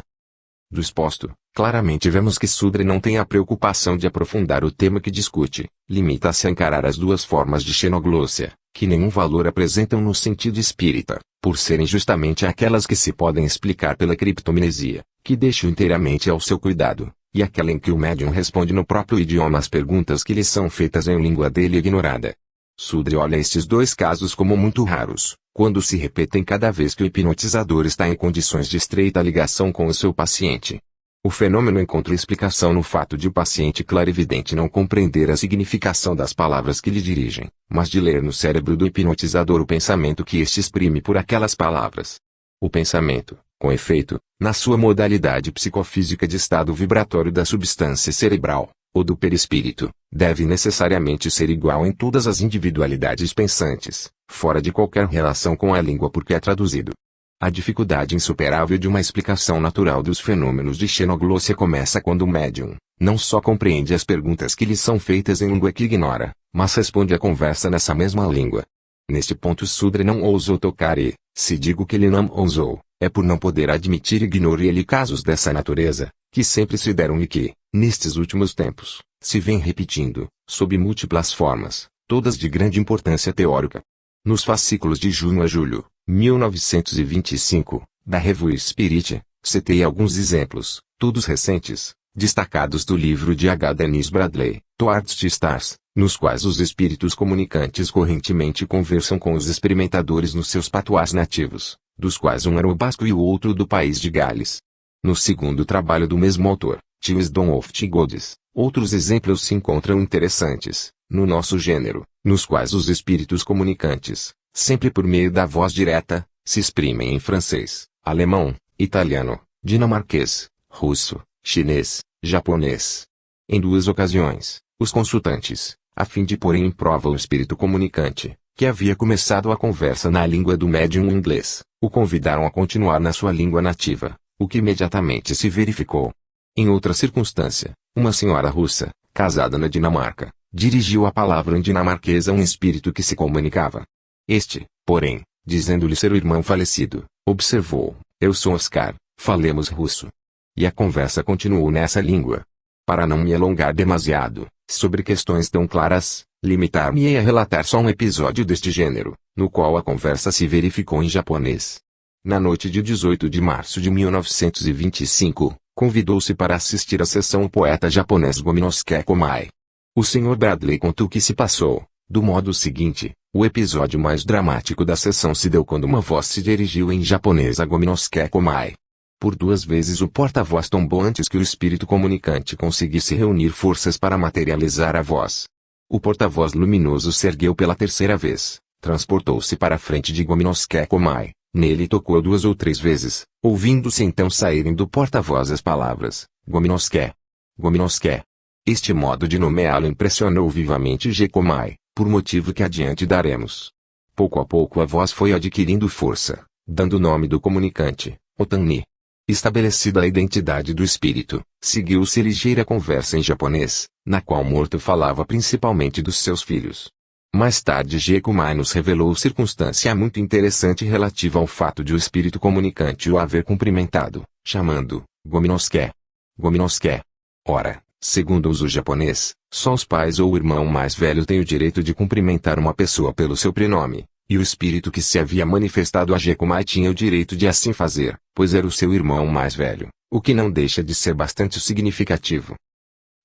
Do exposto, claramente vemos que Sudre não tem a preocupação de aprofundar o tema que discute, limita-se a encarar as duas formas de xenoglossia, que nenhum valor apresentam no sentido espírita, por serem justamente aquelas que se podem explicar pela criptomnesia, que deixa inteiramente ao seu cuidado, e aquela em que o médium responde no próprio idioma às perguntas que lhe são feitas em língua dele ignorada. Sudre olha estes dois casos como muito raros, quando se repetem cada vez que o hipnotizador está em condições de estreita ligação com o seu paciente. O fenômeno encontra explicação no fato de o paciente clarividente não compreender a significação das palavras que lhe dirigem, mas de ler no cérebro do hipnotizador o pensamento que este exprime por aquelas palavras. O pensamento, com efeito, na sua modalidade psicofísica de estado vibratório da substância cerebral, ou do perispírito, deve necessariamente ser igual em todas as individualidades pensantes, fora de qualquer relação com a língua porque é traduzido. A dificuldade insuperável de uma explicação natural dos fenômenos de xenoglossia começa quando o médium, não só compreende as perguntas que lhe são feitas em língua que ignora, mas responde à conversa nessa mesma língua. Neste ponto Sudre não ousou tocar e, se digo que ele não ousou, é por não poder admitir e ignore ele casos dessa natureza, que sempre se deram e que, nestes últimos tempos, se vêm repetindo, sob múltiplas formas, todas de grande importância teórica. Nos fascículos de junho a julho, 1925, da Revue Spirit, citei alguns exemplos, todos recentes, destacados do livro de H. Dennis Bradley, Towards the Stars, nos quais os espíritos comunicantes correntemente conversam com os experimentadores nos seus patuás nativos, dos quais um era o basco e o outro do país de Gales. No segundo trabalho do mesmo autor, Wisdom of the Gods, outros exemplos se encontram interessantes, no nosso gênero, nos quais os espíritos comunicantes, sempre por meio da voz direta, se exprimem em francês, alemão, italiano, dinamarquês, russo, chinês, japonês. Em 2 ocasiões, os consultantes, a fim de porem em prova o espírito comunicante, que havia começado a conversa na língua do médium inglês, o convidaram a continuar na sua língua nativa, o que imediatamente se verificou. Em outra circunstância, uma senhora russa, casada na Dinamarca, dirigiu a palavra em dinamarquês a um espírito que se comunicava. Este, porém, dizendo-lhe ser o irmão falecido, observou: "Eu sou Oscar, falemos russo." E a conversa continuou nessa língua. Para não me alongar demasiado, Sobre questões tão claras, limitar-me-ei a relatar só um episódio deste gênero, no qual a conversa se verificou em japonês. Na noite de 18 de março de 1925, convidou-se para assistir à sessão o poeta japonês Gominosuke Komai. O Sr. Bradley contou o que se passou, do modo seguinte: o episódio mais dramático da sessão se deu quando uma voz se dirigiu em japonês a Gominosuke Komai. Por 2 vezes o porta-voz tombou antes que o espírito comunicante conseguisse reunir forças para materializar a voz. O porta-voz luminoso se ergueu pela 3ª vez, transportou-se para a frente de Gominosuke Komai, nele tocou 2 ou 3 vezes, ouvindo-se então saírem do porta-voz as palavras, Gominosuke. Gominosuke. Este modo de nomeá-lo impressionou vivamente G. Komai, por motivo que adiante daremos. Pouco a pouco a voz foi adquirindo força, dando o nome do comunicante, Otani. Estabelecida a identidade do espírito, seguiu-se ligeira conversa em japonês, na qual o morto falava principalmente dos seus filhos. Mais tarde G. Komai nos revelou circunstância muito interessante relativa ao fato de o espírito comunicante o haver cumprimentado, chamando Gominosuke. Gominosuke. Ora, segundo o uso japonês, só os pais ou o irmão mais velho têm o direito de cumprimentar uma pessoa pelo seu prenome. E o espírito que se havia manifestado a G. Komai tinha o direito de assim fazer, pois era o seu irmão mais velho, o que não deixa de ser bastante significativo.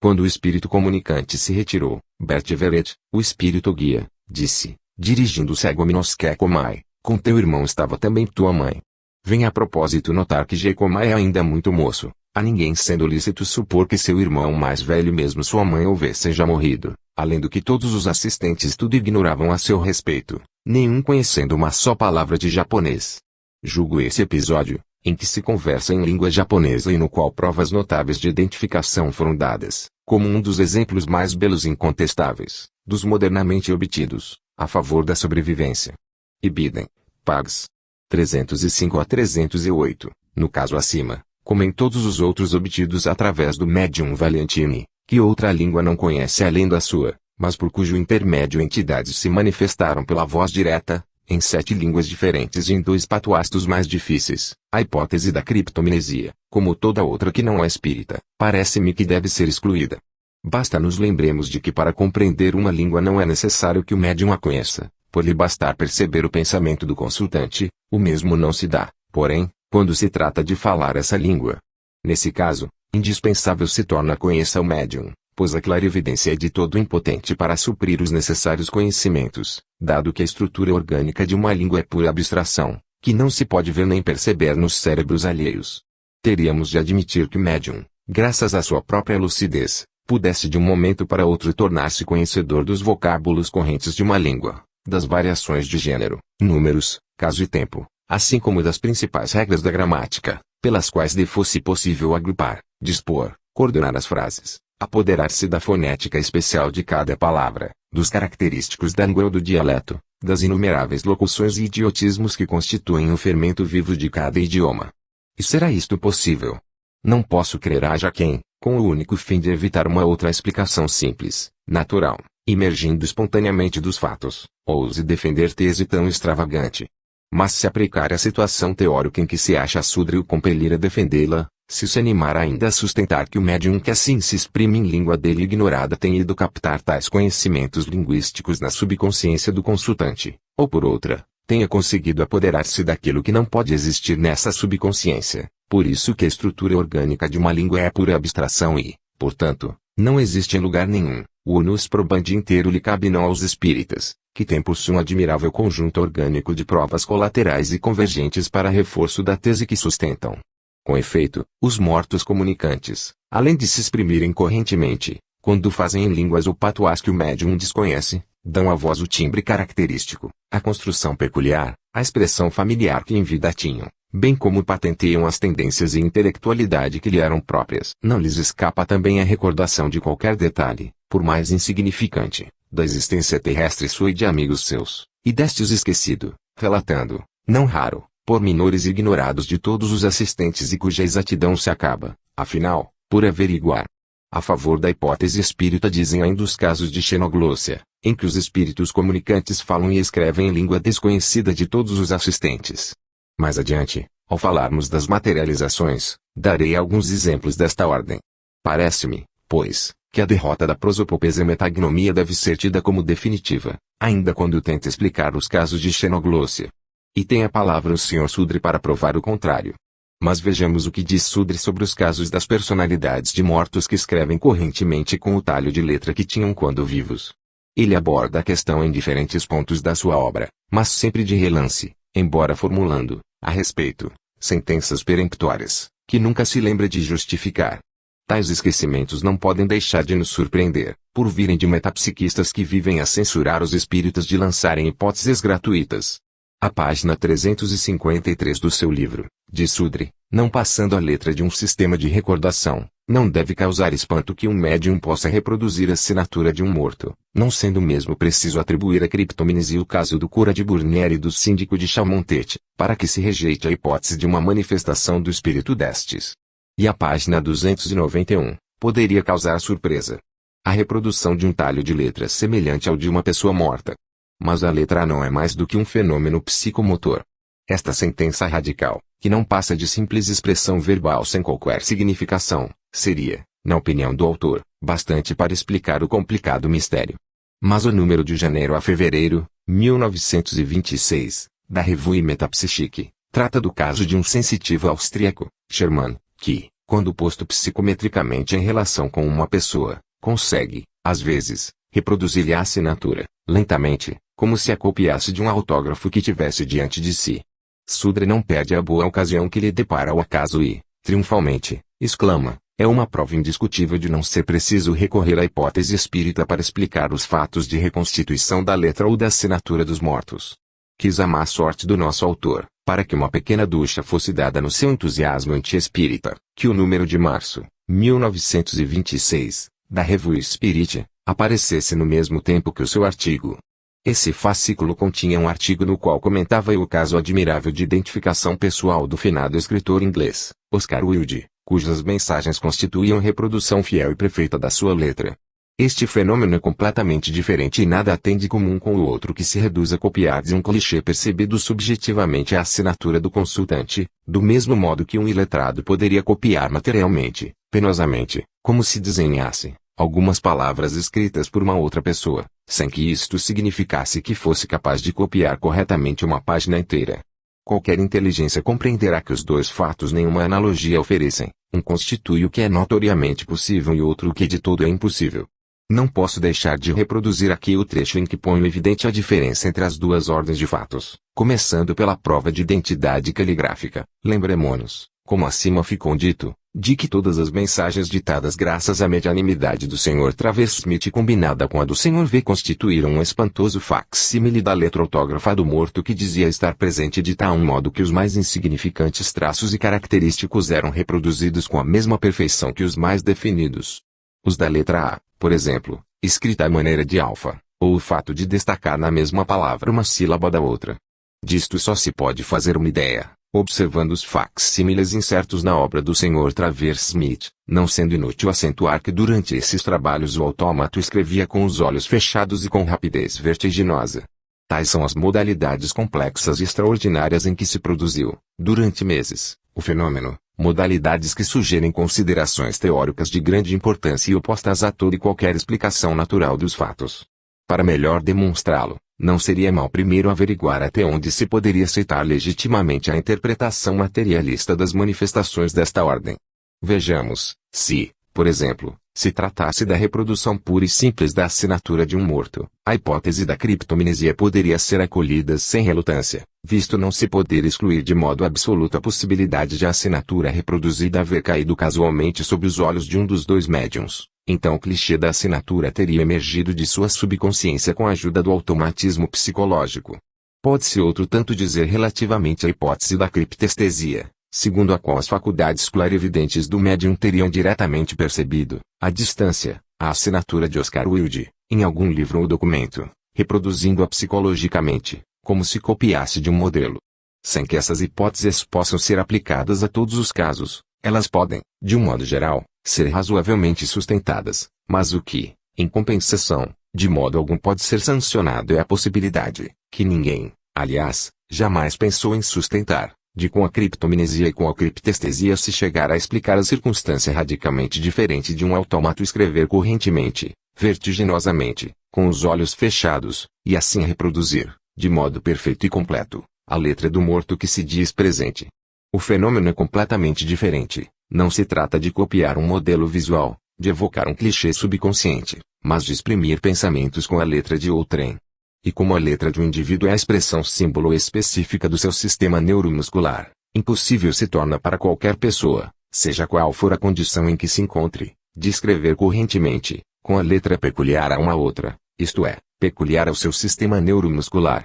Quando o espírito comunicante se retirou, Bert Everett, o espírito guia, disse, dirigindo-se a Gominosuke Komai, com teu irmão estava também tua mãe. Vem a propósito notar que G. Komai é ainda muito moço, a ninguém sendo lícito supor que seu irmão mais velho mesmo sua mãe houvessem já morrido, além do que todos os assistentes tudo ignoravam a seu respeito, nenhum conhecendo uma só palavra de japonês. Julgo esse episódio, em que se conversa em língua japonesa e no qual provas notáveis de identificação foram dadas, como um dos exemplos mais belos e incontestáveis, dos modernamente obtidos, a favor da sobrevivência. Ibidem, Pags. 305 a 308, no caso acima, como em todos os outros obtidos através do médium Valiantini, que outra língua não conhece além da sua, mas por cujo intermédio entidades se manifestaram pela voz direta, em 7 línguas diferentes e em 2 patuás dos mais difíceis. A hipótese da criptominesia, como toda outra que não é espírita, parece-me que deve ser excluída. Basta nos lembremos de que para compreender uma língua não é necessário que o médium a conheça, por lhe bastar perceber o pensamento do consultante, o mesmo não se dá, porém, quando se trata de falar essa língua. Nesse caso, indispensável se torna conheça o médium, pois a clarividência é de todo impotente para suprir os necessários conhecimentos, dado que a estrutura orgânica de uma língua é pura abstração, que não se pode ver nem perceber nos cérebros alheios. Teríamos de admitir que o médium, graças à sua própria lucidez, pudesse de um momento para outro tornar-se conhecedor dos vocábulos correntes de uma língua, das variações de gênero, números, caso e tempo, assim como das principais regras da gramática, pelas quais lhe fosse possível agrupar, dispor, coordenar as frases, apoderar-se da fonética especial de cada palavra, dos característicos da língua ou do dialeto, das inumeráveis locuções e idiotismos que constituem o fermento vivo de cada idioma. E será isto possível? Não posso crer haja quem, com o único fim de evitar uma outra explicação simples, natural, emergindo espontaneamente dos fatos, ouse defender tese tão extravagante. Mas se a precária situação teórica em que se acha Sudra o compelir a defendê-la, se animar ainda a sustentar que o médium que assim se exprime em língua dele ignorada tem ido captar tais conhecimentos linguísticos na subconsciência do consultante, ou por outra, tenha conseguido apoderar-se daquilo que não pode existir nessa subconsciência, por isso que a estrutura orgânica de uma língua é pura abstração e, portanto, não existe em lugar nenhum, o onus probandi inteiro lhe cabe não aos espíritas, que têm por si um admirável conjunto orgânico de provas colaterais e convergentes para reforço da tese que sustentam. Com efeito, os mortos comunicantes, além de se exprimirem correntemente, quando fazem em línguas ou patuás que o médium desconhece, dão à voz o timbre característico, a construção peculiar, a expressão familiar que em vida tinham, bem como patenteiam as tendências e intelectualidade que lhe eram próprias. Não lhes escapa também a recordação de qualquer detalhe, por mais insignificante, da existência terrestre sua e de amigos seus, e destes esquecido, relatando, não raro, pormenores ignorados de todos os assistentes e cuja exatidão se acaba, afinal, por averiguar. A favor da hipótese espírita dizem ainda os casos de xenoglossia, em que os espíritos comunicantes falam e escrevem em língua desconhecida de todos os assistentes. Mais adiante, ao falarmos das materializações, darei alguns exemplos desta ordem. Parece-me, pois, que a derrota da prosopopesa e metagnomia deve ser tida como definitiva, ainda quando tenta explicar os casos de xenoglossia. E tem a palavra o Sr. Sudre para provar o contrário. Mas vejamos o que diz Sudre sobre os casos das personalidades de mortos que escrevem correntemente com o talho de letra que tinham quando vivos. Ele aborda a questão em diferentes pontos da sua obra, mas sempre de relance, embora formulando, a respeito, sentenças peremptórias, que nunca se lembra de justificar. Tais esquecimentos não podem deixar de nos surpreender, por virem de metapsiquistas que vivem a censurar os espíritas de lançarem hipóteses gratuitas. A página 353 do seu livro, diz Sudre, não passando a letra de um sistema de recordação, não deve causar espanto que um médium possa reproduzir a assinatura de um morto, não sendo mesmo preciso atribuir a criptomnesia o caso do cura de Burnier e do síndico de Chalmontet, para que se rejeite a hipótese de uma manifestação do espírito destes. E a página 291, poderia causar surpresa. A reprodução de um talho de letras semelhante ao de uma pessoa morta. Mas a letra A não é mais do que um fenômeno psicomotor. Esta sentença radical, que não passa de simples expressão verbal sem qualquer significação, seria, na opinião do autor, bastante para explicar o complicado mistério. Mas o número de janeiro a fevereiro, 1926, da Revue Metapsychique, trata do caso de um sensitivo austríaco, Sherman, que, quando posto psicometricamente em relação com uma pessoa, consegue, às vezes, reproduzir-lhe a assinatura, lentamente, como se a copiasse de um autógrafo que tivesse diante de si. Sudre não perde a boa ocasião que lhe depara o acaso e, triunfalmente, exclama, é uma prova indiscutível de não ser preciso recorrer à hipótese espírita para explicar os fatos de reconstituição da letra ou da assinatura dos mortos. Quis a má sorte do nosso autor, para que uma pequena ducha fosse dada no seu entusiasmo anti-espírita, que o número de março, 1926, da Revue Spirit, aparecesse no mesmo tempo que o seu artigo. Esse fascículo continha um artigo no qual comentava o caso admirável de identificação pessoal do finado escritor inglês, Oscar Wilde, cujas mensagens constituíam reprodução fiel e perfeita da sua letra. Este fenômeno é completamente diferente e nada tem de comum com o outro que se reduz a copiar de um clichê percebido subjetivamente a assinatura do consultante, do mesmo modo que um iletrado poderia copiar materialmente, penosamente, como se desenhasse, algumas palavras escritas por uma outra pessoa, sem que isto significasse que fosse capaz de copiar corretamente uma página inteira. Qualquer inteligência compreenderá que os dois fatos nenhuma analogia oferecem, um constitui o que é notoriamente possível e outro o que de todo é impossível. Não posso deixar de reproduzir aqui o trecho em que ponho evidente a diferença entre as duas ordens de fatos, começando pela prova de identidade caligráfica. Lembremo-nos, como acima ficou dito, de que todas as mensagens ditadas graças à medianimidade do Sr. Travers Smith combinada com a do Sr. V constituíram um espantoso facsímile da letra autógrafa do morto que dizia estar presente de tal modo que os mais insignificantes traços e característicos eram reproduzidos com a mesma perfeição que os mais definidos. Os da letra A, por exemplo, escrita à maneira de alfa, ou o fato de destacar na mesma palavra uma sílaba da outra. Disto só se pode fazer uma ideia, observando os facsímiles incertos na obra do Sr. Travers Smith, não sendo inútil acentuar que durante esses trabalhos o autômato escrevia com os olhos fechados e com rapidez vertiginosa. Tais são as modalidades complexas e extraordinárias em que se produziu, durante meses, o fenômeno, modalidades que sugerem considerações teóricas de grande importância e opostas a toda e qualquer explicação natural dos fatos. Para melhor demonstrá-lo, não seria mal primeiro averiguar até onde se poderia aceitar legitimamente a interpretação materialista das manifestações desta ordem. Vejamos, se, por exemplo, se tratasse da reprodução pura e simples da assinatura de um morto, a hipótese da criptomnesia poderia ser acolhida sem relutância, visto não se poder excluir de modo absoluto a possibilidade de a assinatura reproduzida haver caído casualmente sob os olhos de um dos dois médiuns. Então o clichê da assinatura teria emergido de sua subconsciência com a ajuda do automatismo psicológico. Pode-se outro tanto dizer relativamente à hipótese da criptestesia, segundo a qual as faculdades clarividentes do médium teriam diretamente percebido, à distância, a assinatura de Oscar Wilde, em algum livro ou documento, reproduzindo-a psicologicamente, como se copiasse de um modelo. Sem que essas hipóteses possam ser aplicadas a todos os casos, elas podem, de um modo geral, ser razoavelmente sustentadas, mas o que, em compensação, de modo algum pode ser sancionado é a possibilidade, que ninguém, aliás, jamais pensou em sustentar, de com a criptomnesia e com a criptestesia se chegar a explicar a circunstância radicalmente diferente de um autômato escrever correntemente, vertiginosamente, com os olhos fechados, e assim reproduzir, de modo perfeito e completo, a letra do morto que se diz presente. O fenômeno é completamente diferente. Não se trata de copiar um modelo visual, de evocar um clichê subconsciente, mas de exprimir pensamentos com a letra de outrem. E como a letra de um indivíduo é a expressão símbolo específica do seu sistema neuromuscular, impossível se torna para qualquer pessoa, seja qual for a condição em que se encontre, de escrever correntemente, com a letra peculiar a uma outra, isto é, peculiar ao seu sistema neuromuscular,